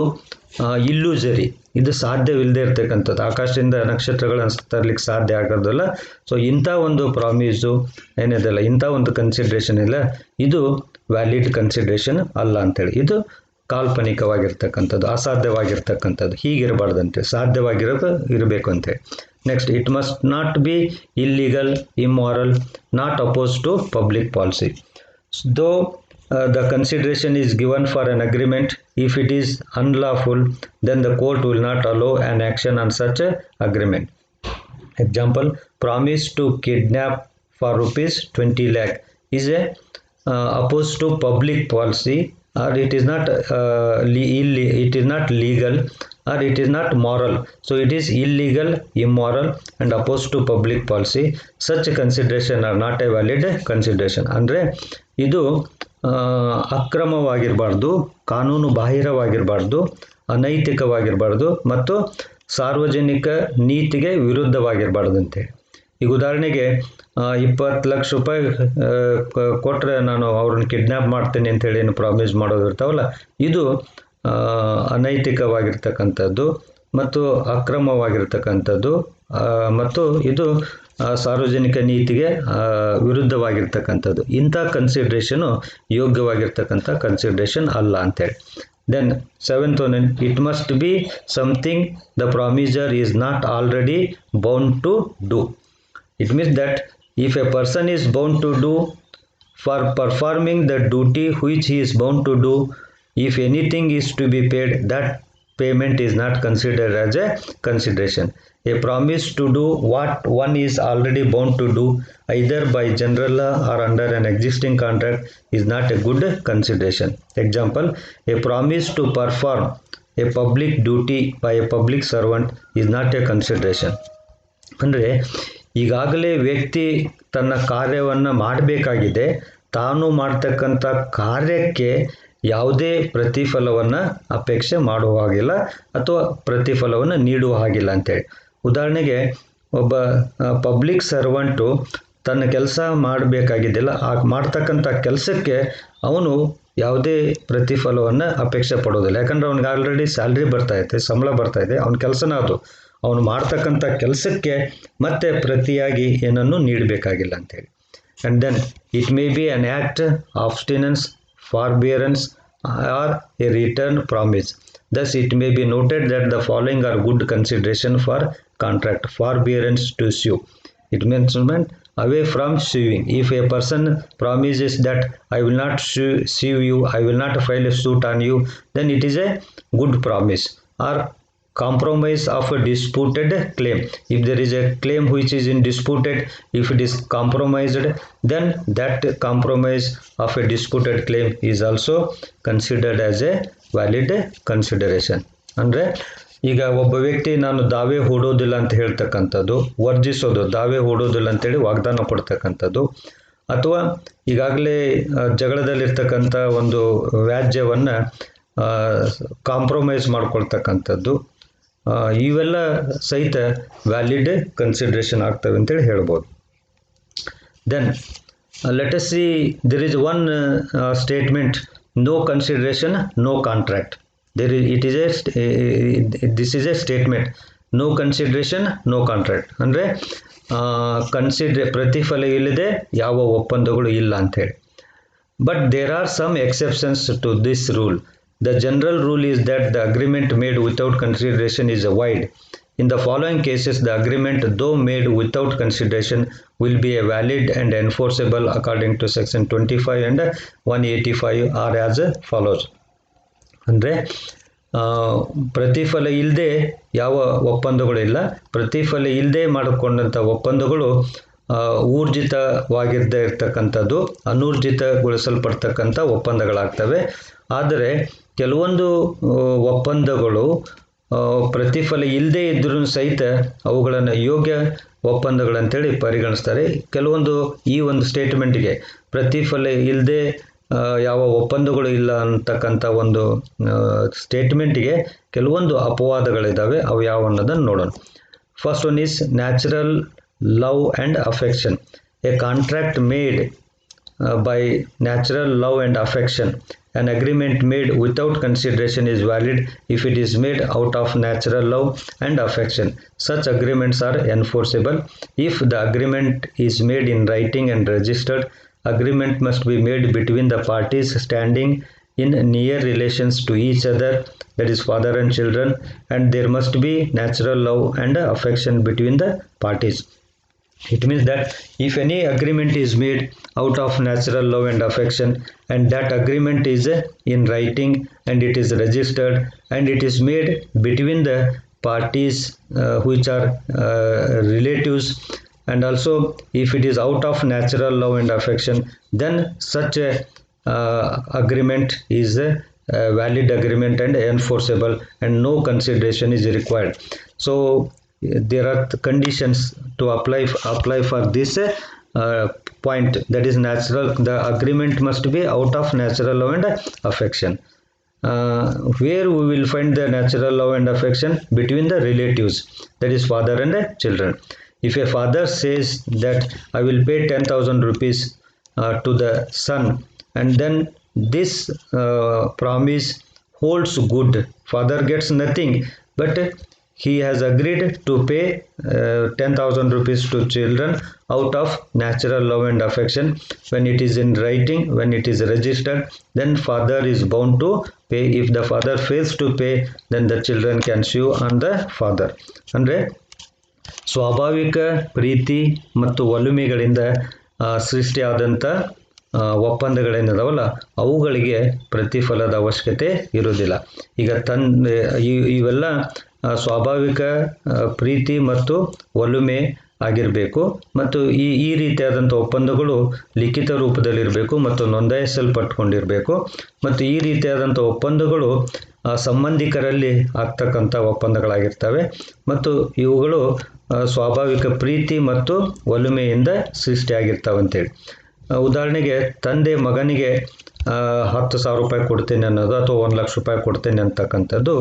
ಇಲ್ಲೂಸರಿ, ಇದು ಸಾಧ್ಯವಿಲ್ಲದೆ ಇರ್ತಕ್ಕಂಥದ್ದು. ಆಕಾಶದಿಂದ ನಕ್ಷತ್ರಗಳನ್ನು ತರಲಿಕ್ಕೆ ಸಾಧ್ಯ ಆಗೋದಿಲ್ಲ. ಸೊ ಇಂಥ ಒಂದು ಪ್ರಾಮಿಸು ಏನಿದೆಲ್ಲ, ಇಂಥ ಒಂದು ಕನ್ಸಿಡ್ರೇಷನ್ ಇಲ್ಲ, ಇದು ವ್ಯಾಲಿಡ್ ಕನ್ಸಿಡ್ರೇಷನ್ ಅಲ್ಲ ಅಂತೇಳಿ. ಇದು ಕಾಲ್ಪನಿಕವಾಗಿರ್ತಕ್ಕಂಥದ್ದು, ಅಸಾಧ್ಯವಾಗಿರ್ತಕ್ಕಂಥದ್ದು, ಹೀಗಿರಬಾರ್ದಂತೆ, ಇರಬೇಕು ಅಂತೇಳಿ. Next, it must not be illegal, immoral, not opposed to public policy. Though the consideration is given for an agreement, if it is unlawful, then the court will not allow an action on such a agreement. Example, promise to kidnap for rupees 20 lakh is a opposed to public policy, or it is not it is not legal, or it is not moral. So it is illegal, immoral, and opposed to public policy. Such consideration are not a valid consideration. ಅಂದರೆ ಇದು ಅಕ್ರಮವಾಗಿರಬಾರ್ದು, ಕಾನೂನು ಬಾಹಿರವಾಗಿರಬಾರ್ದು, ಅನೈತಿಕವಾಗಿರಬಾರ್ದು ಮತ್ತು ಸಾರ್ವಜನಿಕ ನೀತಿಗೆ ವಿರುದ್ಧವಾಗಿರಬಾರ್ದಂತೆ. ಈಗ ಉದಾಹರಣೆಗೆ 20 ಲಕ್ಷ ರೂಪಾಯಿ ಕೊಟ್ಟರೆ ನಾನು ಅವ್ರನ್ನ ಕಿಡ್ನ್ಯಾಪ್ ಮಾಡ್ತೀನಿ ಅಂತೇಳಿ ಏನು ಪ್ರಾಮಿಸ್ ಮಾಡೋದಿರ್ತಾವಲ್ಲ, ಇದು ಅನೈತಿಕವಾಗಿರ್ತಕ್ಕಂಥದ್ದು ಮತ್ತು ಅಕ್ರಮವಾಗಿರ್ತಕ್ಕಂಥದ್ದು ಮತ್ತು ಇದು ಸಾರ್ವಜನಿಕ ನೀತಿಗೆ ವಿರುದ್ಧವಾಗಿರ್ತಕ್ಕಂಥದ್ದು. ಇಂಥ ಕನ್ಸಿಡ್ರೇಷನು ಯೋಗ್ಯವಾಗಿರ್ತಕ್ಕಂಥ ಕನ್ಸಿಡ್ರೇಷನ್ ಅಲ್ಲ ಅಂತೇಳಿ. Then 7th one, it must be something the promisor is not already bound to do. It means that if a person is bound to do, for performing the duty which he is bound to do, if anything is to be paid, that payment is not considered as a consideration. A promise to do what one is already bound to do, either by general law or under an existing contract, is not a good consideration. Example, a promise to perform a public duty by a public servant is not a consideration. ಅಂದರೆ ಈಗಾಗಲೇ ವ್ಯಕ್ತಿ ತನ್ನ ಕಾರ್ಯವನ್ನು ಮಾಡಬೇಕಾಗಿದೆ, ತಾನು ಮಾಡ್ತಕ್ಕಂಥ ಕಾರ್ಯಕ್ಕೆ ಯಾವುದೇ ಪ್ರತಿಫಲವನ್ನು ಅಪೇಕ್ಷೆ ಮಾಡುವ ಹಾಗಿಲ್ಲ ಅಥವಾ ಪ್ರತಿಫಲವನ್ನು ನೀಡುವ ಹಾಗಿಲ್ಲ ಅಂತೇಳಿ. ಉದಾಹರಣೆಗೆ ಒಬ್ಬ ಪಬ್ಲಿಕ್ ಸರ್ವೆಂಟು ತನ್ನ ಕೆಲಸ ಮಾಡಬೇಕಾಗಿದ್ದಿಲ್ಲ, ಆ ಮಾಡ್ತಕ್ಕಂಥ ಕೆಲಸಕ್ಕೆ ಅವನು ಯಾವುದೇ ಪ್ರತಿಫಲವನ್ನು ಅಪೇಕ್ಷೆ ಪಡೋದಿಲ್ಲ. ಯಾಕಂದರೆ ಅವ್ನಿಗೆ ಆಲ್ರೆಡಿ ಸ್ಯಾಲ್ರಿ ಬರ್ತಾಯಿದೆ, ಸಂಬಳ ಬರ್ತಾಯಿದೆ, ಅವನ ಕೆಲಸನ ಅದು. ಅವನು ಮಾಡ್ತಕ್ಕಂಥ ಕೆಲಸಕ್ಕೆ ಮತ್ತೆ ಪ್ರತಿಯಾಗಿ ಏನನ್ನು ನೀಡಬೇಕಾಗಿಲ್ಲ ಅಂತೇಳಿ. And then it may be an act, abstinence, forbearance or a return promise. Thus it may be noted that the following are good consideration for contract. Forbearance to sue. It means away from suing. If a person promises that I will not sue you, I will not file a suit on you, then it is a good promise. Or compromise of a disputed claim. If there is a claim which is in disputed, if it is compromised, then that compromise of a disputed claim is also considered as a valid consideration. ಅಂದರೆ ಈಗ ಒಬ್ಬ ವ್ಯಕ್ತಿ ನಾನು ದಾವೆ ಹೂಡೋದಿಲ್ಲ ಅಂತ ಹೇಳ್ತಕ್ಕಂಥದ್ದು, ವರ್ಜಿಸೋದು, ದಾವೆ ಹೂಡೋದಿಲ್ಲ ಅಂತೇಳಿ ವಾಗ್ದಾನ ಕೊಡ್ತಕ್ಕಂಥದ್ದು, ಅಥವಾ ಈಗಾಗಲೇ ಜಗಳದಲ್ಲಿರ್ತಕ್ಕಂಥ ಒಂದು ವ್ಯಾಜ್ಯವನ್ನು ಕಾಂಪ್ರಮೈಸ್ ಮಾಡ್ಕೊಳ್ತಕ್ಕಂಥದ್ದು, ಇವೆಲ್ಲ ಸಹಿತ ವ್ಯಾಲಿಡ್ ಕನ್ಸಿಡರೇಷನ್ ಆಗ್ತವೆ ಅಂತೇಳಿ ಹೇಳ್ಬೋದು. Then let us see, there is one statement, no consideration, no contract. This is a statement, no consideration, no contract. ಅಂದರೆ ಪ್ರತಿಫಲ ಇಲ್ಲದೆ ಯಾವ ಒಪ್ಪಂದಗಳು ಇಲ್ಲ ಅಂಥೇಳಿ. But there are some exceptions to this rule. The general rule is that the agreement made without consideration is void. In the following cases, the agreement, though made without consideration, will be a valid and enforceable according to section 25 and 185 are as follows. ಅಂದರೆ ಪ್ರತಿಫಲ ಇಲ್ಲದೆ ಯಾವ ಒಪ್ಪಂದಗಳಿಲ್ಲ. ಪ್ರತಿಫಲ ಇಲ್ಲದೆ ಮಾಡಿಕೊಂಡಂಥ ಒಪ್ಪಂದಗಳು ಊರ್ಜಿತವಾಗಿರದೇ ಇರತಕ್ಕಂಥದ್ದು, ಅನೂರ್ಜಿತಗೊಳಿಸಲ್ಪಡ್ತಕ್ಕಂಥ ಒಪ್ಪಂದಗಳಾಗ್ತವೆ. ಆದರೆ ಕೆಲವೊಂದು ಒಪ್ಪಂದಗಳು ಪ್ರತಿಫಲ ಇಲ್ಲದೆ ಇದ್ರೂ ಸಹಿತ ಅವುಗಳನ್ನು ಯೋಗ್ಯ ಒಪ್ಪಂದಗಳಂತೇಳಿ ಪರಿಗಣಿಸ್ತಾರೆ. ಕೆಲವೊಂದು ಈ ಒಂದು ಸ್ಟೇಟ್ಮೆಂಟ್ಗೆ ಪ್ರತಿಫಲ ಇಲ್ಲದೆ ಯಾವ ಒಪ್ಪಂದಗಳು ಇಲ್ಲ ಅಂತಕ್ಕಂಥ ಒಂದು ಸ್ಟೇಟ್ಮೆಂಟ್ಗೆ ಕೆಲವೊಂದು ಅಪವಾದಗಳಿದ್ದಾವೆ. ಅವು ಯಾವ ಅನ್ನೋದನ್ನು ನೋಡೋಣ. First one is natural love and affection. A contract made by natural love and affection. An agreement made without consideration is valid if it is made out of natural love and affection. Such agreements are enforceable. If the agreement is made in writing and registered, agreement must be made between the parties standing in near relations to each other, that is father and children, and there must be natural love and affection between the parties. It means that if any agreement is made out of natural love and affection, and that agreement is in writing and it is registered and it is made between the parties which are relatives, and also if it is out of natural love and affection, then such a agreement is a valid agreement and enforceable, and no consideration is required. So there are conditions to apply for this point, that is natural. The agreement must be out of natural love and affection. Where we will find the natural love and affection? Between the relatives, that is father and children. If a father says that I will pay 10,000 rupees to the son, and then this promise holds good, father gets nothing, but he has agreed to pay 10,000 rupees to children out of natural love and affection. When it is in writing, when it is registered, then father is bound to pay. If the father fails to pay, then the children can sue on the father. ಅಂದರೆ ಸ್ವಾಭಾವಿಕ ಪ್ರೀತಿ ಮತ್ತು ಒಲುಮೆಗಳಿಂದ ಸೃಷ್ಟಿಯಾದಂಥ ಒಪ್ಪಂದಗಳೇನಿದಾವಲ್ಲ, ಅವುಗಳಿಗೆ ಪ್ರತಿಫಲದ ಅವಶ್ಯಕತೆ ಇರುವುದಿಲ್ಲ. ಈಗ ಇವೆಲ್ಲ ಸ್ವಾಭಾವಿಕ ಪ್ರೀತಿ ಮತ್ತು ಒಲುಮೆ ಆಗಿರಬೇಕು, ಮತ್ತು ಈ ರೀತಿಯಾದಂಥ ಒಪ್ಪಂದಗಳು ಲಿಖಿತ ರೂಪದಲ್ಲಿರಬೇಕು ಮತ್ತು ನೋಂದಾಯಿಸಲ್ಪಟ್ಕೊಂಡಿರಬೇಕು. ಮತ್ತು ಈ ರೀತಿಯಾದಂಥ ಒಪ್ಪಂದಗಳು ಸಂಬಂಧಿಕರಲ್ಲಿ ಆಗ್ತಕ್ಕಂಥ ಒಪ್ಪಂದಗಳಾಗಿರ್ತವೆ, ಮತ್ತು ಇವುಗಳು ಸ್ವಾಭಾವಿಕ ಪ್ರೀತಿ ಮತ್ತು ಒಲುಮೆಯಿಂದ ಸೃಷ್ಟಿಯಾಗಿರ್ತವೆ ಅಂತೇಳಿ. ಉದಾಹರಣೆಗೆ, ತಂದೆ ಮಗನಿಗೆ 10,000 ರೂಪಾಯಿ ಕೊಡ್ತೇನೆ ಅನ್ನೋದು, ಅಥವಾ 1,00,000 ರೂಪಾಯಿ ಕೊಡ್ತೇನೆ ಅಂತಕ್ಕಂಥದ್ದು,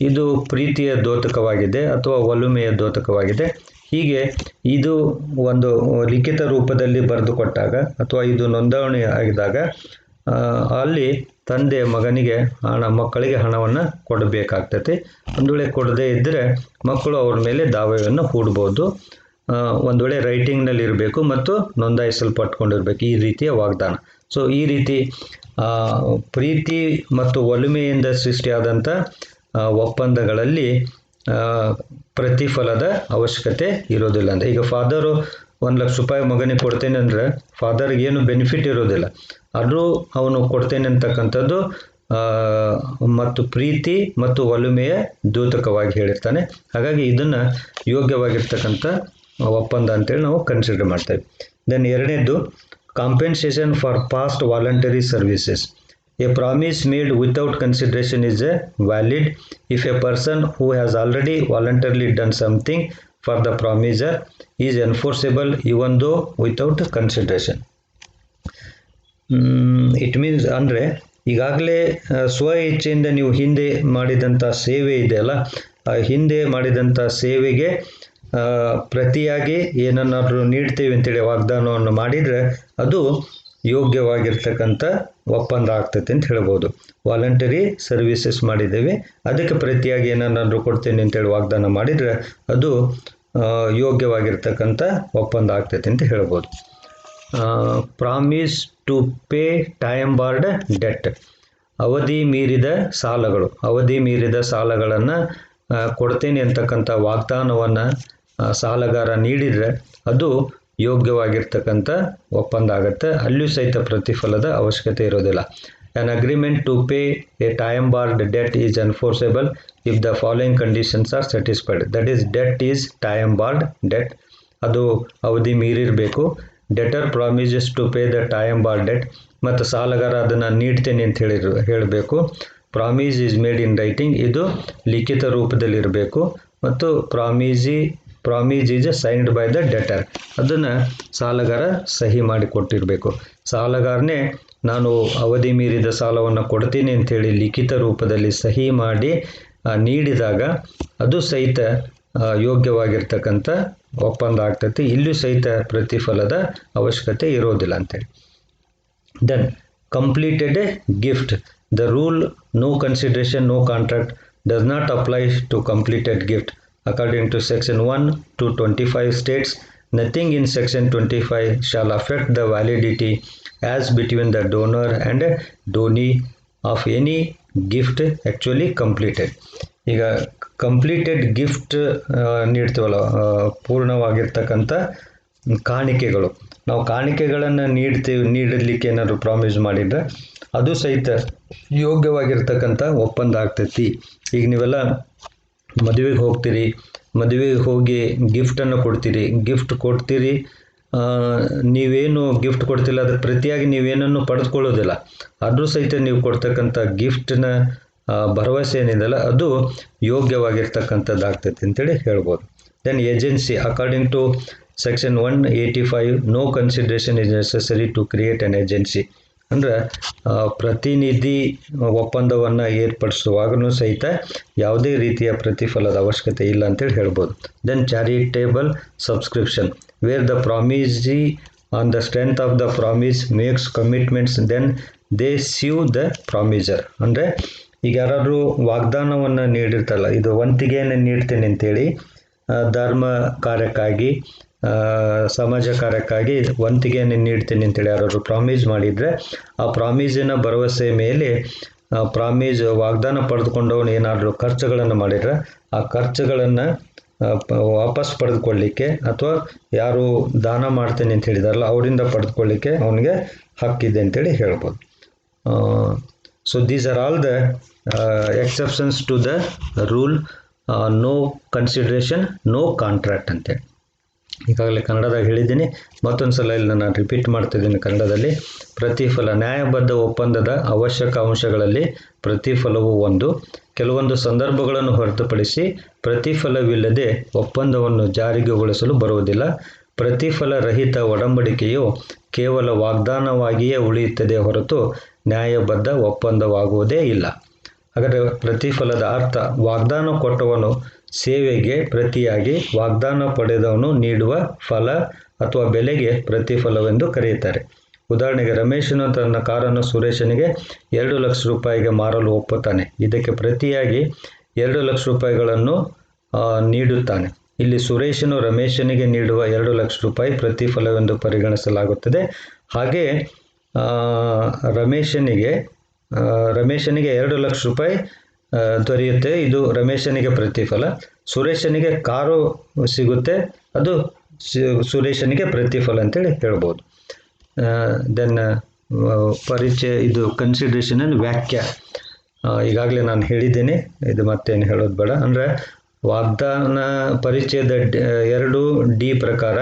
ಇದು ಪ್ರೀತಿಯ ದ್ಯೋತಕವಾಗಿದೆ ಅಥವಾ ಒಲುಮೆಯ ದ್ಯೋತಕವಾಗಿದೆ. ಹೀಗೆ ಇದು ಒಂದು ಲಿಖಿತ ರೂಪದಲ್ಲಿ ಬರೆದು ಕೊಟ್ಟಾಗ ಅಥವಾ ಇದು ನೋಂದಣಿ ಆಗಿದಾಗ ಅಲ್ಲಿ ತಂದೆ ಮಗನಿಗೆ ಮಕ್ಕಳಿಗೆ ಹಣವನ್ನು ಕೊಡಬೇಕಾಗ್ತೈತಿ. ಒಂದು ವೇಳೆ ಕೊಡದೇ ಇದ್ದರೆ ಮಕ್ಕಳು ಅವ್ರ ಮೇಲೆ ದಾವೆಯನ್ನು ಹೂಡ್ಬೋದು. ಒಂದು ವೇಳೆ ರೈಟಿಂಗ್ನಲ್ಲಿ ಇರಬೇಕು ಮತ್ತು ನೋಂದಾಯಿಸಲ್ಪಟ್ಕೊಂಡಿರ್ಬೇಕು ಈ ರೀತಿಯ ವಾಗ್ದಾನ. ಸೊ ಈ ರೀತಿ ಪ್ರೀತಿ ಮತ್ತು ಒಲುಮೆಯಿಂದ ಸೃಷ್ಟಿಯಾದಂಥ ಒಪ್ಪಂದಗಳಲ್ಲಿ ಪ್ರತಿಫಲದ ಅವಶ್ಯಕತೆ ಇರೋದಿಲ್ಲ. ಅಂದರೆ ಈಗ ಫಾದರು 1,00,000 ರೂಪಾಯಿ ಮಗನಿಗೆ ಕೊಡ್ತೇನೆ ಅಂದರೆ ಫಾದರ್ಗೆ ಏನು ಬೆನಿಫಿಟ್ ಇರೋದಿಲ್ಲ, ಆದರೂ ಅವನು ಕೊಡ್ತೇನೆ ಅಂತಕ್ಕಂಥದ್ದು ಮತ್ತು ಪ್ರೀತಿ ಮತ್ತು ಒಲುಮೆಯ ದ್ಯೋತಕವಾಗಿ ಹೇಳಿರ್ತಾನೆ. ಹಾಗಾಗಿ ಇದನ್ನು ಯೋಗ್ಯವಾಗಿರ್ತಕ್ಕಂಥ ಒಪ್ಪಂದ ಅಂತೇಳಿ ನಾವು ಕನ್ಸಿಡರ್ ಮಾಡ್ತೇವೆ. ದೆನ್ ಎರಡನೇದು, compensation for past voluntary services. A promise made without consideration is valid if a person who has already voluntarily done something for the promiser is enforceable even though without consideration. It means ಅಂದರೆ ಈಗಾಗಲೇ ಸ್ವ ಇಚ್ಛೆಯಿಂದ ನೀವು ಹಿಂದೆ ಮಾಡಿದಂಥ ಸೇವೆ ಇದೆಯಲ್ಲ, ಹಿಂದೆ ಮಾಡಿದಂಥ ಸೇವೆಗೆ ಪ್ರತಿಯಾಗಿ ಏನನ್ನಾದರೂ ನೀಡ್ತೇವೆ ಅಂತೇಳಿ ವಾಗ್ದಾನವನ್ನು ಮಾಡಿದರೆ ಅದು ಯೋಗ್ಯವಾಗಿರ್ತಕ್ಕಂಥ ಒಪ್ಪಂದ ಆಗ್ತೈತೆ ಅಂತ ಹೇಳ್ಬೋದು. ವಾಲಂಟರಿ ಸರ್ವಿಸಸ್ ಮಾಡಿದ್ದೇವೆ, ಅದಕ್ಕೆ ಪ್ರತಿಯಾಗಿ ಏನನ್ನಾದರೂ ಕೊಡ್ತೇನೆ ಅಂತೇಳಿ ವಾಗ್ದಾನ ಮಾಡಿದರೆ ಅದು ಯೋಗ್ಯವಾಗಿರ್ತಕ್ಕಂಥ ಒಪ್ಪಂದ ಆಗ್ತೈತೆ ಅಂತ ಹೇಳ್ಬೋದು. Promise to pay time barred debt. ಅವಧಿ ಮೀರಿದ ಸಾಲಗಳನ್ನು ಕೊಡ್ತೇನೆ ಅಂತಕ್ಕಂಥ ವಾಗ್ದಾನವನ್ನು ಸಾಲಗಾರ ನೀಡಿದರೆ ಅದು ಯೋಗ್ಯವಾಗಿರ್ತಕ್ಕಂಥ ಒಪ್ಪಂದ ಆಗುತ್ತೆ. ಅಲ್ಲಿಯೂ ಸಹಿತ ಪ್ರತಿಫಲದ ಅವಶ್ಯಕತೆ ಇರೋದಿಲ್ಲ. An agreement to pay a time-barred debt is enforceable if the following conditions are satisfied. That is, debt is time-barred debt. ಅದು ಅವಧಿ ಮೀರಿರಬೇಕು. Debtor promises to pay the time-barred debt. ಮತ್ತು ಸಾಲಗಾರ ಅದನ್ನು ನೀಡ್ತೇನೆ ಅಂತ ಹೇಳಬೇಕು. Promise is made in writing. ಇದು ಲಿಖಿತ ರೂಪದಲ್ಲಿರಬೇಕು. ಮತ್ತು promise is signed by the debtor. ಅದನ್ನು ಸಾಲಗಾರ ಸಹಿ ಮಾಡಿ ಕೊಟ್ಟಿರಬೇಕು. ಸಾಲಗಾರನೇ ನಾನು ಅವಧಿ ಮೀರಿದ ಸಾಲವನ್ನು ಕೊಡ್ತೀನಿ ಅಂಥೇಳಿ ಲಿಖಿತ ರೂಪದಲ್ಲಿ ಸಹಿ ಮಾಡಿ ನೀಡಿದಾಗ ಅದು ಸಹಿತ ಯೋಗ್ಯವಾಗಿರ್ತಕ್ಕಂಥ ಒಪ್ಪಂದ ಆಗ್ತೈತಿ. ಇಲ್ಲೂ ಸಹಿತ ಪ್ರತಿಫಲದ ಅವಶ್ಯಕತೆ ಇರೋದಿಲ್ಲ ಅಂತೇಳಿ. Then completed a gift. The rule no consideration no contract does not apply to completed gift. According to section 1 to 25 states, nothing in section 25 shall affect the validity as between the donor and donee of any gift actually completed. ಈಗ ಕಂಪ್ಲೀಟೆಡ್ ಗಿಫ್ಟ್ ನೀಡ್ತೀವಲ್ಲ, ಪೂರ್ಣವಾಗಿರ್ತಕ್ಕಂಥ ಕಾಣಿಕೆಗಳು, ನಾವು ಕಾಣಿಕೆಗಳನ್ನು ನೀಡಲಿಕ್ಕೆ ಏನಾದರೂ ಪ್ರಾಮಿಸ್ ಮಾಡಿದರೆ ಅದು ಸಹಿತ ಯೋಗ್ಯವಾಗಿರ್ತಕ್ಕಂಥ ಒಪ್ಪಂದ ಆಗ್ತೈತಿ. ಈಗ ನೀವೆಲ್ಲ ಮದುವೆಗೆ ಹೋಗ್ತೀರಿ, ಮದುವೆಗೆ ಹೋಗಿ ಗಿಫ್ಟನ್ನು ಕೊಡ್ತೀರಿ, ಗಿಫ್ಟ್ ಕೊಡ್ತೀರಿ, ನೀವೇನು ಗಿಫ್ಟ್ ಕೊಡ್ತಿಲ್ಲ ಅದಕ್ಕೆ ಪ್ರತಿಯಾಗಿ ನೀವೇನನ್ನು ಪಡೆದುಕೊಳ್ಳೋದಿಲ್ಲ. ಆದರೂ ಸಹಿತ ನೀವು ಕೊಡ್ತಕ್ಕಂಥ ಗಿಫ್ಟ್ನ ಭರವಸೆ ಏನಿದೆಯಲ್ಲ ಅದು ಯೋಗ್ಯವಾಗಿರ್ತಕ್ಕಂಥದ್ದಾಗ್ತೈತಿ ಅಂತೇಳಿ ಹೇಳ್ಬೋದು. Then agency. According to section 185 no consideration is necessary to create an agency. ಅಂದರೆ ಪ್ರತಿನಿಧಿ ಒಪ್ಪಂದವನ್ನು ಏರ್ಪಡಿಸುವಾಗಲೂ ಸಹಿತ ಯಾವುದೇ ರೀತಿಯ ಪ್ರತಿಫಲದ ಅವಶ್ಯಕತೆ ಇಲ್ಲ ಅಂತೇಳಿ ಹೇಳ್ಬೋದು. Then charitable subscription where the promisee on the strength of the promise makes commitments then they sue the promisor. ಅಂದರೆ ಈಗ ಯಾರಾದರೂ ವಾಗ್ದಾನವನ್ನು ನೀಡಿರ್ತಾರಲ್ಲ, ಇದು ವಂತಿಗೆಯನ್ನು ನೀಡ್ತೇನೆ ಅಂತೇಳಿ ಧರ್ಮ ಕಾರ್ಯಕ್ಕಾಗಿ ಸಮಾಜ ಕಾರ್ಯಕ್ಕಾಗಿ ವಂತಿಗೆಯನ್ನು ನೀಡ್ತೀನಿ ಅಂತೇಳಿ ಯಾರಾದರೂ ಪ್ರಾಮಿಸ್ ಮಾಡಿದರೆ ಆ ಪ್ರಾಮಿಸಿನ ಭರವಸೆ ಮೇಲೆ ವಾಗ್ದಾನ ಪಡೆದುಕೊಂಡವನು ಏನಾದರೂ ಖರ್ಚುಗಳನ್ನು ಮಾಡಿದರೆ ಆ ಖರ್ಚುಗಳನ್ನು ವಾಪಸ್ ಪಡೆದುಕೊಳ್ಳಿಕ್ಕೆ ಅಥವಾ ಯಾರು ದಾನ ಮಾಡ್ತೇನೆ ಅಂತ ಹೇಳಿದಾರಲ್ಲ ಅವರಿಂದ ಪಡೆದುಕೊಳ್ಳಿಕ್ಕೆ ಅವನಿಗೆ ಹಕ್ಕಿದೆ ಅಂತೇಳಿ ಹೇಳ್ಬೋದು. So these are all the exceptions to the rule no consideration no contract ಅಂತೇಳಿ. ಈಗಾಗಲೇ ಕನ್ನಡದಾಗ ಹೇಳಿದ್ದೀನಿ, ಮತ್ತೊಂದು ಸಲ ಇಲ್ಲಿ ನಾನು ರಿಪೀಟ್ ಮಾಡ್ತಿದ್ದೀನಿ ಕನ್ನಡದಲ್ಲಿ. ಪ್ರತಿಫಲ. ನ್ಯಾಯಬದ್ಧ ಒಪ್ಪಂದದ ಅವಶ್ಯಕ ಅಂಶಗಳಲ್ಲಿ ಪ್ರತಿಫಲವು ಒಂದು. ಕೆಲವೊಂದು ಸಂದರ್ಭಗಳನ್ನು ಹೊರತುಪಡಿಸಿ ಪ್ರತಿಫಲವಿಲ್ಲದೆ ಒಪ್ಪಂದವನ್ನು ಜಾರಿಗೊಳಿಸಲು ಬರುವುದಿಲ್ಲ. ಪ್ರತಿಫಲ ರಹಿತ ಒಡಂಬಡಿಕೆಯು ಕೇವಲ ವಾಗ್ದಾನವಾಗಿಯೇ ಉಳಿಯುತ್ತದೆ ಹೊರತು ನ್ಯಾಯಬದ್ಧ ಒಪ್ಪಂದವಾಗುವುದೇ ಇಲ್ಲ. ಹಾಗಾದರೆ ಪ್ರತಿಫಲದ ಅರ್ಥ, ವಾಗ್ದಾನ ಕೊಟ್ಟವನು ಸೇವೆಗೆ ಪ್ರತಿಯಾಗಿ ವಾಗ್ದಾನ ಪಡೆದವನು ನೀಡುವ ಫಲ ಅಥವಾ ಬೆಲೆಗೆ ಪ್ರತಿಫಲವೆಂದು ಕರೆಯುತ್ತಾರೆ. ಉದಾಹರಣೆಗೆ, ರಮೇಶನು ತನ್ನ ಕಾರನ್ನು ಸುರೇಶನಿಗೆ 2 ಲಕ್ಷ ರೂಪಾಯಿಗೆ ಮಾರಲು ಒಪ್ಪುತ್ತಾನೆ. ಇದಕ್ಕೆ ಪ್ರತಿಯಾಗಿ 2 ಲಕ್ಷ ರೂಪಾಯಿಗಳನ್ನು ನೀಡುತ್ತಾನೆ. ಇಲ್ಲಿ ಸುರೇಶನು ರಮೇಶನಿಗೆ ನೀಡುವ 2 ಲಕ್ಷ ರೂಪಾಯಿ ಪ್ರತಿಫಲವೆಂದು ಪರಿಗಣಿಸಲಾಗುತ್ತದೆ. ಹಾಗೆಯೇ ರಮೇಶನಿಗೆ 2 ಲಕ್ಷ ರೂಪಾಯಿ ದೊರೆಯುತ್ತೆ, ಇದು ರಮೇಶನಿಗೆ ಪ್ರತಿಫಲ. ಸುರೇಶನಿಗೆ ಕಾರು ಸಿಗುತ್ತೆ, ಅದು ಸುರೇಶನಿಗೆ ಪ್ರತಿಫಲ ಅಂತೇಳಿ ಹೇಳ್ಬೋದು. ದೆನ್ ಪರಿಚಯ, ಇದು ಕನ್ಸಿಡರೇಷನ್ ಅಂಡ್ ವ್ಯಾಖ್ಯ. ಈಗಾಗಲೇ ನಾನು ಹೇಳಿದ್ದೇನೆ, ಇದು ಮತ್ತೇನು ಹೇಳೋದು ಬೇಡ. ಅಂದರೆ ವಾಗ್ದಾನ ಪರಿಚಯದ 2D ಪ್ರಕಾರ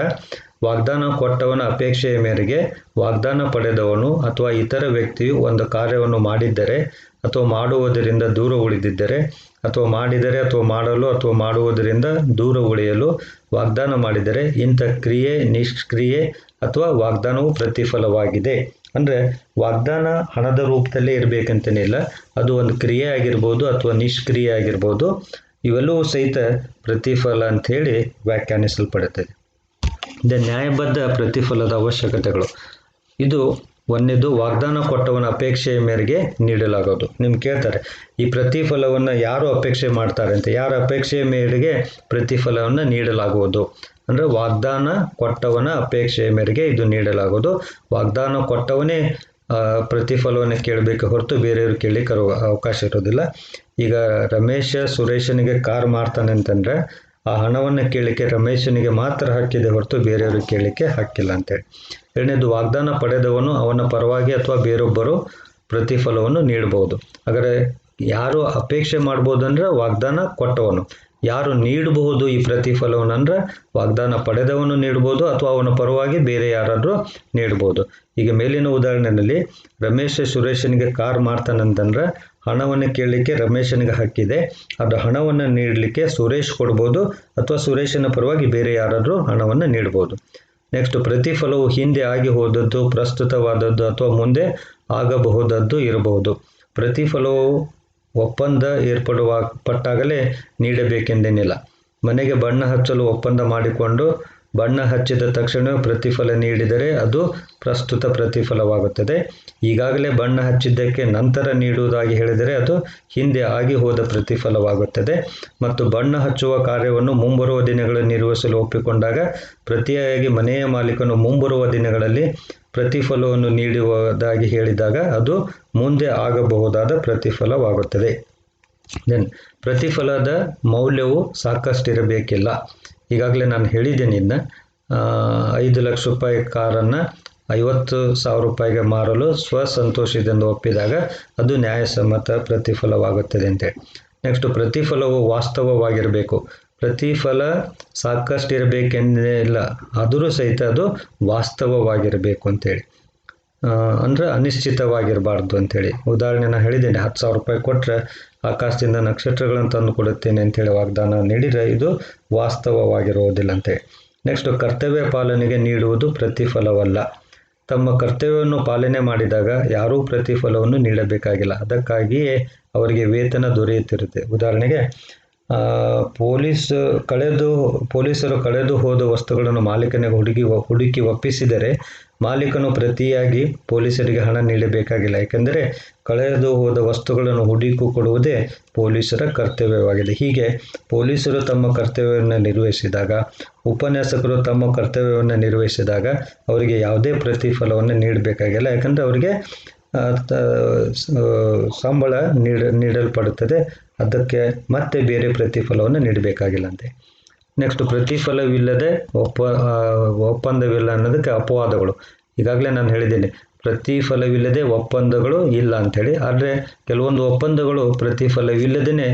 ವಾಗ್ದಾನ ಕೊಟ್ಟವನ ಅಪೇಕ್ಷೆಯ ಮೇರೆಗೆ ವಾಗ್ದಾನ ಪಡೆದವನು ಅಥವಾ ಇತರ ವ್ಯಕ್ತಿಯು ಒಂದು ಕಾರ್ಯವನ್ನು ಮಾಡಿದ್ದರೆ ಅಥವಾ ಮಾಡುವುದರಿಂದ ದೂರ ಉಳಿದಿದ್ದರೆ ಅಥವಾ ಮಾಡಿದರೆ ಅಥವಾ ಮಾಡಲು ಅಥವಾ ಮಾಡುವುದರಿಂದ ದೂರ ಉಳಿಯಲು ವಾಗ್ದಾನ ಮಾಡಿದರೆ ಇಂಥ ಕ್ರಿಯೆ ನಿಷ್ಕ್ರಿಯೆ ಅಥವಾ ವಾಗ್ದಾನವು ಪ್ರತಿಫಲವಾಗಿದೆ. ಅಂದರೆ ವಾಗ್ದಾನ ಹಣದ ರೂಪದಲ್ಲೇ ಇರಬೇಕಂತೇನಿಲ್ಲ, ಅದು ಒಂದು ಕ್ರಿಯೆ ಆಗಿರ್ಬೋದು ಅಥವಾ ನಿಷ್ಕ್ರಿಯೆ ಆಗಿರ್ಬೋದು, ಇವೆಲ್ಲವೂ ಸಹಿತ ಪ್ರತಿಫಲ ಅಂಥೇಳಿ ವ್ಯಾಖ್ಯಾನಿಸಲ್ಪಡುತ್ತದೆ. ನ್ಯಾಯಬದ್ಧ ಪ್ರತಿಫಲದ ಅವಶ್ಯಕತೆಗಳು. ಇದು ಒಂದನೇದು, ವಾಗ್ದಾನ ಕೊಟ್ಟವನ ಅಪೇಕ್ಷೆಯ ಮೇರೆಗೆ ನೀಡಲಾಗೋದು. ನಿಮ್ಗೆ ಕೇಳ್ತಾರೆ, ಈ ಪ್ರತಿಫಲವನ್ನು ಯಾರು ಅಪೇಕ್ಷೆ ಮಾಡ್ತಾರೆ ಅಂತ. ಯಾರ ಅಪೇಕ್ಷೆಯ ಮೇರೆಗೆ ಪ್ರತಿಫಲವನ್ನು ನೀಡಲಾಗುವುದು ಅಂದರೆ ವಾಗ್ದಾನ ಕೊಟ್ಟವನ ಅಪೇಕ್ಷೆಯ ಮೇರೆಗೆ ಇದು ನೀಡಲಾಗೋದು. ವಾಗ್ದಾನ ಕೊಟ್ಟವನೇ ಪ್ರತಿಫಲವನ್ನು ಕೇಳಬೇಕು ಹೊರತು ಬೇರೆಯವರು ಕೇಳಲಿಕ್ಕೆ ಅವಕಾಶ ಇರೋದಿಲ್ಲ. ಈಗ ರಮೇಶ ಸುರೇಶನಿಗೆ ಕಾರ್ ಮಾರ್ತಾನೆ ಅಂತಂದರೆ ಆ ಹಣವನ್ನು ಕೇಳಲಿಕ್ಕೆ ರಮೇಶನಿಗೆ ಮಾತ್ರ ಹಕ್ಕಿದೆ ಹೊರತು ಬೇರೆಯವರು ಕೇಳಲಿಕ್ಕೆ ಹಕ್ಕಿಲ್ಲ ಅಂತೇಳಿ. ಎರಡನೇದು, ವಾಗ್ದಾನ ಪಡೆದವನು ಅವನ ಪರವಾಗಿ ಅಥವಾ ಬೇರೊಬ್ಬರು ಪ್ರತಿಫಲವನ್ನು ನೀಡಬಹುದು. ಹಾಗಾದರೆ ಯಾರು ಅಪೇಕ್ಷೆ ಮಾಡ್ಬೋದಂದ್ರೆ ವಾಗ್ದಾನ ಕೊಟ್ಟವನು, ಯಾರು ನೀಡಬಹುದು ಈ ಪ್ರತಿಫಲವನ್ನು ಅಂದ್ರೆ ವಾಗ್ದಾನ ಪಡೆದವನು ನೀಡಬಹುದು ಅಥವಾ ಅವನ ಪರವಾಗಿ ಬೇರೆ ಯಾರಾದರೂ ನೀಡಬಹುದು. ಈಗ ಮೇಲಿನ ಉದಾಹರಣೆಯಲ್ಲಿ ರಮೇಶ್ ಸುರೇಶನಿಗೆ ಕಾರ್ ಮಾಡ್ತಾನಂತಂದ್ರೆ ಹಣವನ್ನು ಕೇಳಲಿಕ್ಕೆ ರಮೇಶನಿಗೆ ಹಕ್ಕಿದೆ. ಅದು ಹಣವನ್ನು ನೀಡಲಿಕ್ಕೆ ಸುರೇಶ್ ಕೊಡ್ಬೋದು ಅಥವಾ ಸುರೇಶನ ಪರವಾಗಿ ಬೇರೆ ಯಾರಾದರೂ ಹಣವನ್ನು ನೀಡಬಹುದು. ನೆಕ್ಸ್ಟ್, ಪ್ರತಿಫಲವು ಹಿಂದೆ ಆಗಿ ಹೋದದ್ದು, ಪ್ರಸ್ತುತವಾದದ್ದು ಅಥವಾ ಮುಂದೆ ಆಗಬಹುದದ್ದು ಇರಬಹುದು. ಪ್ರತಿಫಲವು ಒಪ್ಪಂದ ಪಟ್ಟಾಗಲೇ ನೀಡಬೇಕೆಂದೇನಿಲ್ಲ. ಮನೆಗೆ ಬಣ್ಣ ಹಚ್ಚಲು ಒಪ್ಪಂದ ಮಾಡಿಕೊಂಡು ಬಣ್ಣ ಹಚ್ಚಿದ ತಕ್ಷಣವೇ ಪ್ರತಿಫಲ ನೀಡಿದರೆ ಅದು ಪ್ರಸ್ತುತ ಪ್ರತಿಫಲವಾಗುತ್ತದೆ. ಈಗಾಗಲೇ ಬಣ್ಣ ಹಚ್ಚಿದ್ದಕ್ಕೆ ನಂತರ ನೀಡುವುದಾಗಿ ಹೇಳಿದರೆ ಅದು ಹಿಂದೆ ಆಗಿ ಹೋದ ಪ್ರತಿಫಲವಾಗುತ್ತದೆ. ಮತ್ತು ಬಣ್ಣ ಹಚ್ಚುವ ಕಾರ್ಯವನ್ನು ಮುಂಬರುವ ದಿನಗಳಲ್ಲಿ ನಿರ್ವಹಿಸಲು ಒಪ್ಪಿಕೊಂಡಾಗ ಪ್ರತಿಯಾಗಿ ಮನೆಯ ಮಾಲೀಕನು ಮುಂಬರುವ ದಿನಗಳಲ್ಲಿ ಪ್ರತಿಫಲವನ್ನು ನೀಡುವುದಾಗಿ ಹೇಳಿದಾಗ ಅದು ಮುಂದೆ ಆಗಬಹುದಾದ ಪ್ರತಿಫಲವಾಗುತ್ತದೆ. ಪ್ರತಿಫಲದ ಮೌಲ್ಯವು ಸಾಕಷ್ಟಿರಬೇಕಿಲ್ಲ. ಈಗಾಗಲೇ ನಾನು ಹೇಳಿದ್ದೇನೆ, ಇನ್ನು 5 ಲಕ್ಷ ರೂಪಾಯಿ ಕಾರನ್ನು 50,000 ರೂಪಾಯಿಗೆ ಮಾರಲು ಸ್ವಸಂತೋಷದಿಂದ ಒಪ್ಪಿದಾಗ ಅದು ನ್ಯಾಯಸಮ್ಮತ ಪ್ರತಿಫಲವಾಗುತ್ತದೆ ಅಂತೇಳಿ. ನೆಕ್ಸ್ಟ್, ಪ್ರತಿಫಲವು ವಾಸ್ತವವಾಗಿರಬೇಕು. ಪ್ರತಿಫಲ ಸಾಕಷ್ಟಿರಬೇಕೆಂದಿಲ್ಲ, ಆದರೂ ಸಹಿತ ಅದು ವಾಸ್ತವವಾಗಿರಬೇಕು ಅಂತೇಳಿ. ಅಂದರೆ ಅನಿಶ್ಚಿತವಾಗಿರಬಾರ್ದು ಅಂಥೇಳಿ. ಉದಾಹರಣೆ ನಾನು ಹೇಳಿದ್ದೇನೆ, 10,000 ರೂಪಾಯಿ ಕೊಟ್ಟರೆ ಆಕಾಶದಿಂದ ನಕ್ಷತ್ರಗಳನ್ನು ತಂದು ಕೊಡುತ್ತೇನೆ ಅಂತೇಳಿ ವಾಗ್ದಾನ ನೀಡಿದರೆ ಇದು ವಾಸ್ತವವಾಗಿರುವುದಿಲ್ಲ ಅಂತೇಳಿ. ನೆಕ್ಸ್ಟ್, ಕರ್ತವ್ಯ ಪಾಲನೆಗೆ ನೀಡುವುದು ಪ್ರತಿಫಲವಲ್ಲ. ತಮ್ಮ ಕರ್ತವ್ಯವನ್ನು ಪಾಲನೆ ಮಾಡಿದಾಗ ಯಾರೂ ಪ್ರತಿಫಲವನ್ನು ನೀಡಬೇಕಾಗಿಲ್ಲ, ಅದಕ್ಕಾಗಿಯೇ ಅವರಿಗೆ ವೇತನ ದೊರೆಯುತ್ತಿರುತ್ತೆ. ಉದಾಹರಣೆಗೆ ಪೊಲೀಸರು ಕಳೆದು ಹೋದ ವಸ್ತುಗಳನ್ನು ಮಾಲೀಕನಿಗೆ ಹುಡುಕಿ ಒಪ್ಪಿಸಿದರೆ ಮಾಲೀಕನು ಪ್ರತಿಯಾಗಿ ಪೊಲೀಸರಿಗೆ ಹಣ ನೀಡಬೇಕಾಗಿಲ್ಲ, ಏಕೆಂದರೆ ಕಳೆದು ಹೋದ ವಸ್ತುಗಳನ್ನು ಹುಡುಕಿ ಕೊಡುವುದೇ ಪೊಲೀಸರ ಕರ್ತವ್ಯವಾಗಿದೆ. ಹೀಗೆ ಪೊಲೀಸರು ತಮ್ಮ ಕರ್ತವ್ಯವನ್ನು ನಿರ್ವಹಿಸಿದಾಗ, ಉಪನ್ಯಾಸಕರು ತಮ್ಮ ಕರ್ತವ್ಯವನ್ನು ನಿರ್ವಹಿಸಿದಾಗ ಅವರಿಗೆ ಯಾವುದೇ ಪ್ರತಿಫಲವನ್ನು ನೀಡಬೇಕಾಗಿಲ್ಲ, ಯಾಕಂದರೆ ಅವರಿಗೆ ಸಂಬಳ ನೀಡಲ್ಪಡುತ್ತದೆ, ಅದಕ್ಕೆ ಮತ್ತೆ ಬೇರೆ ಪ್ರತಿಫಲವನ್ನು ನೀಡಬೇಕಾಗಿಲ್ಲ ಅಂತೆ. ನೆಕ್ಸ್ಟ್, ಪ್ರತಿಫಲವಿಲ್ಲದೆ ಒಪ್ಪಂದವಿಲ್ಲ ಅನ್ನೋದಕ್ಕೆ ಅಪವಾದಗಳು. ಈಗಾಗಲೇ ನಾನು ಹೇಳಿದ್ದೇನೆ, ಪ್ರತಿಫಲವಿಲ್ಲದೆ ಒಪ್ಪಂದಗಳು ಇಲ್ಲ ಅಂಥೇಳಿ. ಆದರೆ ಕೆಲವೊಂದು ಒಪ್ಪಂದಗಳು ಪ್ರತಿಫಲವಿಲ್ಲದೇ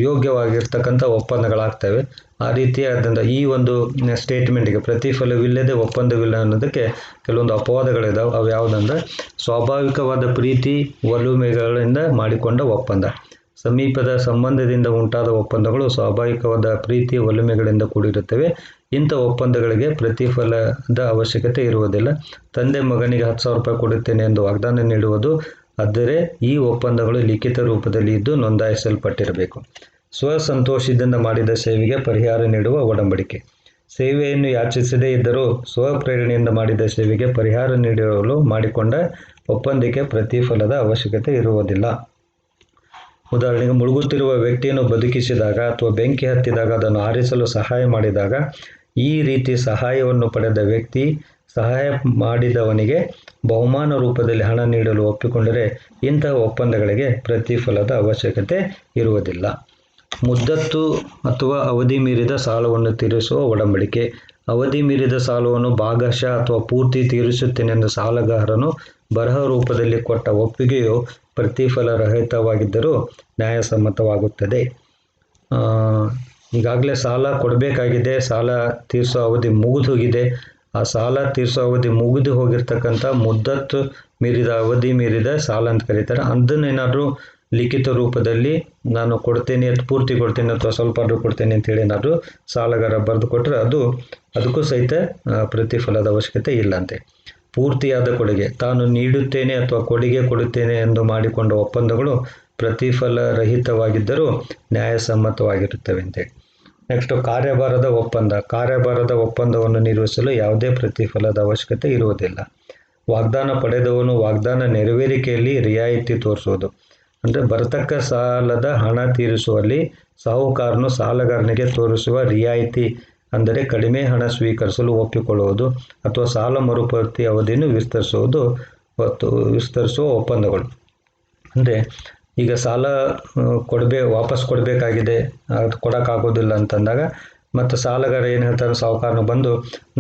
ಯೋಗ್ಯವಾಗಿರ್ತಕ್ಕಂಥ ಒಪ್ಪಂದಗಳಾಗ್ತವೆ. ಆ ರೀತಿಯಾದಂಥ ಈ ಒಂದು ಸ್ಟೇಟ್ಮೆಂಟಿಗೆ ಪ್ರತಿಫಲವಿಲ್ಲದೆ ಒಪ್ಪಂದವಿಲ್ಲ ಅನ್ನೋದಕ್ಕೆ ಕೆಲವೊಂದು ಅಪವಾದಗಳಿದ್ದಾವೆ. ಅವು ಯಾವುದಂದ್ರೆ, ಸ್ವಾಭಾವಿಕವಾದ ಪ್ರೀತಿ ಒಲುಮೆಗಳಿಂದ ಮಾಡಿಕೊಂಡ ಒಪ್ಪಂದ. ಸಮೀಪದ ಸಂಬಂಧದಿಂದ ಉಂಟಾದ ಒಪ್ಪಂದಗಳು ಸ್ವಾಭಾವಿಕವಾದ ಪ್ರೀತಿ ಒಲುಮೆಗಳಿಂದ ಕೂಡಿರುತ್ತವೆ. ಇಂಥ ಒಪ್ಪಂದಗಳಿಗೆ ಪ್ರತಿಫಲದ ಅವಶ್ಯಕತೆ ಇರುವುದಿಲ್ಲ. ತಂದೆ ಮಗನಿಗೆ 10,000 ರೂಪಾಯಿ ಕೊಡುತ್ತೇನೆ ಎಂದು ವಾಗ್ದಾನ ನೀಡುವುದು, ಆದರೆ ಈ ಒಪ್ಪಂದಗಳು ಲಿಖಿತ ರೂಪದಲ್ಲಿ ಇದ್ದು ನೋಂದಾಯಿಸಲ್ಪಟ್ಟಿರಬೇಕು. ಸ್ವಸಂತೋಷದಿಂದ ಮಾಡಿದ ಸೇವೆಗೆ ಪರಿಹಾರ ನೀಡುವ ಒಡಂಬಡಿಕೆ. ಸೇವೆಯನ್ನು ಯಾಚಿಸದೇ ಇದ್ದರೂ ಸ್ವಪ್ರೇರಣೆಯಿಂದ ಮಾಡಿದ ಸೇವೆಗೆ ಪರಿಹಾರ ನೀಡಲು ಮಾಡಿಕೊಂಡ ಒಪ್ಪಂದಕ್ಕೆ ಪ್ರತಿಫಲದ ಅವಶ್ಯಕತೆ ಇರುವುದಿಲ್ಲ. ಉದಾಹರಣೆಗೆ, ಮುಳುಗುತ್ತಿರುವ ವ್ಯಕ್ತಿಯನ್ನು ಬದುಕಿಸಿದಾಗ ಅಥವಾ ಬೆಂಕಿ ಹತ್ತಿದಾಗ ಅದನ್ನು ಆರಿಸಲು ಸಹಾಯ ಮಾಡಿದಾಗ ಈ ರೀತಿ ಸಹಾಯವನ್ನು ಪಡೆದ ವ್ಯಕ್ತಿ ಸಹಾಯ ಮಾಡಿದವನಿಗೆ ಬಹುಮಾನ ರೂಪದಲ್ಲಿ ಹಣ ನೀಡಲು ಒಪ್ಪಿಕೊಂಡರೆ ಇಂತಹ ಒಪ್ಪಂದಗಳಿಗೆ ಪ್ರತಿಫಲದ ಅವಶ್ಯಕತೆ ಇರುವುದಿಲ್ಲ. ಮುದ್ದತ್ತು ಅಥವಾ ಅವಧಿ ಮೀರಿದ ಸಾಲವನ್ನು ತೀರಿಸುವ ಒಡಂಬಡಿಕೆ. ಅವಧಿ ಮೀರಿದ ಸಾಲವನ್ನು ಭಾಗಶಃ ಅಥವಾ ಪೂರ್ತಿ ತೀರಿಸುತ್ತೇನೆಂದು ಸಾಲಗಾರನು ಬರಹ ರೂಪದಲ್ಲಿ ಕೊಟ್ಟ ಒಪ್ಪಿಗೆಯು ಪ್ರತಿಫಲ ರಹಿತವಾಗಿದ್ದರೂ ನ್ಯಾಯಸಮ್ಮತವಾಗುತ್ತದೆ. ಈಗಾಗಲೇ ಸಾಲ ಕೊಡಬೇಕಾಗಿದೆ, ಸಾಲ ತೀರಿಸೋ ಅವಧಿ ಮುಗಿದು ಹೋಗಿದೆ. ಆ ಸಾಲ ತೀರಿಸೋ ಅವಧಿ ಮುಗಿದು ಹೋಗಿರ್ತಕ್ಕಂಥ ಮುದ್ದತ್ತು ಮೀರಿದ ಅವಧಿ ಮೀರಿದ ಸಾಲ ಅಂತ ಕರೀತಾರೆ. ಅದನ್ನೇನಾದರೂ ಲಿಖಿತ ರೂಪದಲ್ಲಿ ನಾನು ಕೊಡ್ತೇನೆ, ಪೂರ್ತಿ ಕೊಡ್ತೇನೆ ಅಥವಾ ಸ್ವಲ್ಪ ಆದರೂ ಕೊಡ್ತೇನೆ ಅಂತೇಳಿ ಏನಾದರೂ ಸಾಲಗಾರ ಬರೆದು ಕೊಟ್ಟರೆ ಅದಕ್ಕೂ ಸಹಿತ ಪ್ರತಿಫಲದ ಅವಶ್ಯಕತೆ ಇಲ್ಲಂತೆ. ಪೂರ್ತಿಯಾದ ಕೊಡುಗೆ. ತಾನು ನೀಡುತ್ತೇನೆ ಅಥವಾ ಕೊಡುಗೆ ಕೊಡುತ್ತೇನೆ ಎಂದು ಮಾಡಿಕೊಂಡ ಒಪ್ಪಂದಗಳು ಪ್ರತಿಫಲ ರಹಿತವಾಗಿದ್ದರೂ ನ್ಯಾಯಸಮ್ಮತವಾಗಿರುತ್ತವೆ ಅಂತೇಳಿ. ನೆಕ್ಸ್ಟ್, ಕಾರ್ಯಭಾರದ ಒಪ್ಪಂದ. ಕಾರ್ಯಭಾರದ ಒಪ್ಪಂದವನ್ನು ನಿರ್ವಹಿಸಲು ಯಾವುದೇ ಪ್ರತಿಫಲದ ಅವಶ್ಯಕತೆ ಇರುವುದಿಲ್ಲ. ವಾಗ್ದಾನ ಪಡೆದವನು ವಾಗ್ದಾನ ನೆರವೇರಿಕೆಯಲ್ಲಿ ರಿಯಾಯಿತಿ ತೋರಿಸುವುದು. ಅಂದರೆ ಬರತಕ್ಕ ಸಾಲದ ಹಣ ತೀರಿಸುವಲ್ಲಿ ಸಾಹುಕಾರನು ಸಾಲಗಾರನಿಗೆ ತೋರಿಸುವ ರಿಯಾಯಿತಿ, ಅಂದರೆ ಕಡಿಮೆ ಹಣ ಸ್ವೀಕರಿಸಲು ಒಪ್ಪಿಕೊಳ್ಳುವುದು ಅಥವಾ ಸಾಲ ಮರುಪಾವತಿ ಅವಧಿಯನ್ನು ವಿಸ್ತರಿಸುವ ಒಪ್ಪಂದಗಳು. ಅಂದರೆ ಈಗ ಸಾಲ ವಾಪಸ್ ಕೊಡಬೇಕಾಗಿದೆ, ಅದು ಕೊಡೋಕ್ಕಾಗೋದಿಲ್ಲ ಅಂತಂದಾಗ ಮತ್ತು ಸಾಲಗಾರ ಏನು ಹೇಳ್ತಾನೆ, ಸಾಹುಕಾರನು ಬಂದು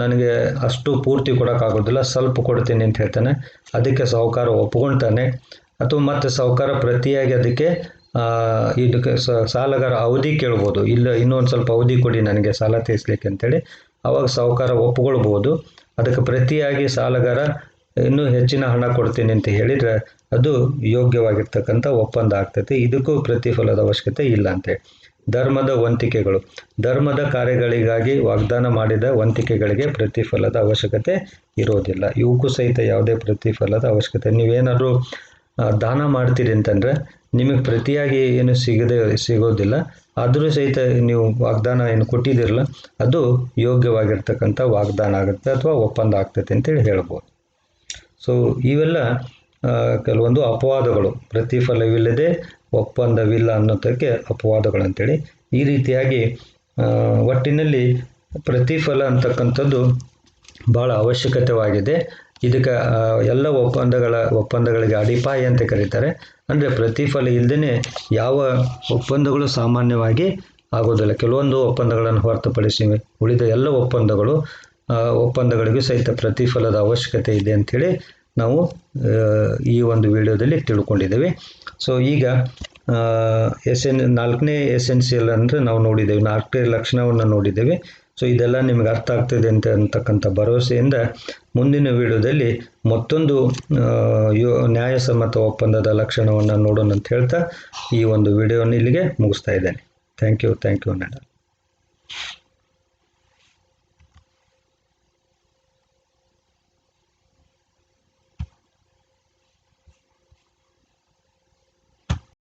ನನಗೆ ಅಷ್ಟು ಪೂರ್ತಿ ಕೊಡೋಕ್ಕಾಗೋದಿಲ್ಲ, ಸ್ವಲ್ಪ ಕೊಡ್ತೀನಿ ಅಂತ ಹೇಳ್ತಾನೆ. ಅದಕ್ಕೆ ಸಾಹುಕಾರ ಒಪ್ಕೊಳ್ತಾನೆ. ಅಥವಾ ಮತ್ತು ಸಾಹುಕಾರ ಪ್ರತಿಯಾಗಿ ಅದಕ್ಕೆ ಇದಕ್ಕೆ ಸಾಲಗಾರ ಅವಧಿ ಕೇಳ್ಬೋದು, ಇಲ್ಲ ಇನ್ನೊಂದು ಸ್ವಲ್ಪ ಅವಧಿ ಕೊಡಿ ನನಗೆ ಸಾಲ ತೀರಿಸ್ಲಿಕ್ಕೆ ಅಂತೇಳಿ. ಅವಾಗ ಸಾಹುಕಾರ ಒಪ್ಕೊಳ್ಬೋದು. ಅದಕ್ಕೆ ಪ್ರತಿಯಾಗಿ ಸಾಲಗಾರ ಇನ್ನೂ ಹೆಚ್ಚಿನ ಹಣ ಕೊಡ್ತೀನಿ ಅಂತ ಹೇಳಿದರೆ ಅದು ಯೋಗ್ಯವಾಗಿರ್ತಕ್ಕಂಥ ಒಪ್ಪಂದ ಆಗ್ತೈತೆ. ಇದಕ್ಕೂ ಪ್ರತಿಫಲದ ಅವಶ್ಯಕತೆ ಇಲ್ಲ ಅಂತೇಳಿ. ಧರ್ಮದ ವಂತಿಕೆಗಳು, ಧರ್ಮದ ಕಾರ್ಯಗಳಿಗಾಗಿ ವಾಗ್ದಾನ ಮಾಡಿದ ವಂತಿಕೆಗಳಿಗೆ ಪ್ರತಿಫಲದ ಅವಶ್ಯಕತೆ ಇರೋದಿಲ್ಲ. ಇವಕ್ಕೂ ಸಹಿತ ಯಾವುದೇ ಪ್ರತಿಫಲದ ಅವಶ್ಯಕತೆ, ನೀವೇನಾದರೂ ದಾನ ಮಾಡ್ತೀರಿ ಅಂತಂದರೆ ನಿಮಗೆ ಪ್ರತಿಯಾಗಿ ಏನು ಸಿಗೋದಿಲ್ಲ. ಆದರೂ ಸಹಿತ ನೀವು ವಾಗ್ದಾನ ಏನು ಕೊಟ್ಟಿದ್ದೀರಲ್ಲ ಅದು ಯೋಗ್ಯವಾಗಿರ್ತಕ್ಕಂಥ ವಾಗ್ದಾನ ಆಗುತ್ತೆ ಅಥವಾ ಒಪ್ಪಂದ ಆಗ್ತೈತೆ ಅಂತೇಳಿ ಹೇಳ್ಬೋದು. ಸೊ ಇವೆಲ್ಲ ಕೆಲವೊಂದು ಅಪವಾದಗಳು, ಪ್ರತಿಫಲವಿಲ್ಲದೆ ಒಪ್ಪಂದವಿಲ್ಲ ಅನ್ನೋದಕ್ಕೆ ಅಪವಾದಗಳು ಅಂತೇಳಿ. ಈ ರೀತಿಯಾಗಿ ಒಟ್ಟಿನಲ್ಲಿ ಪ್ರತಿಫಲ ಅಂತಕ್ಕಂಥದ್ದು ಭಾಳ ಅವಶ್ಯಕತೆವಾಗಿದೆ. ಇದಕ್ಕೆ ಎಲ್ಲ ಒಪ್ಪಂದಗಳಿಗೆ ಅಡಿಪಾಯ ಅಂತ ಕರೀತಾರೆ. ಅಂದರೆ ಪ್ರತಿಫಲ ಇಲ್ಲದೇ ಯಾವ ಒಪ್ಪಂದಗಳು ಸಾಮಾನ್ಯವಾಗಿ ಆಗೋದಿಲ್ಲ. ಕೆಲವೊಂದು ಒಪ್ಪಂದಗಳನ್ನು ಹೊರತುಪಡಿಸಿ ಉಳಿದ ಎಲ್ಲ ಒಪ್ಪಂದಗಳಿಗೂ ಸಹಿತ ಪ್ರತಿಫಲದ ಅವಶ್ಯಕತೆ ಇದೆ ಅಂಥೇಳಿ ನಾವು ಈ ಒಂದು ವಿಡಿಯೋದಲ್ಲಿ ತಿಳ್ಕೊಂಡಿದ್ದೇವೆ. ಸೊ ಈಗ 4ನೇ ಎಸೆನ್ಷಿಯಲ್ ಅಂದರೆ ನಾವು ನೋಡಿದ್ದೇವೆ, 4 ಲಕ್ಷಣವನ್ನು ನೋಡಿದ್ದೇವೆ. ಸೊ ಇದೆಲ್ಲ ನಿಮಗೆ ಅರ್ಥ ಆಗ್ತದೆ ಅಂತಕ್ಕಂಥ ಭರವಸೆಯಿಂದ ಮುಂದಿನ ವಿಡಿಯೋದಲ್ಲಿ ಮತ್ತೊಂದು ನ್ಯಾಯಸಮ್ಮತ ಒಪ್ಪಂದದ ಲಕ್ಷಣವನ್ನು ನೋಡೋಣ ಅಂತ ಹೇಳ್ತಾ ಈ ಒಂದು ವಿಡಿಯೋನ ಇಲ್ಲಿಗೆ ಮುಗಿಸ್ತಾ ಇದ್ದೇನೆ. Thank you.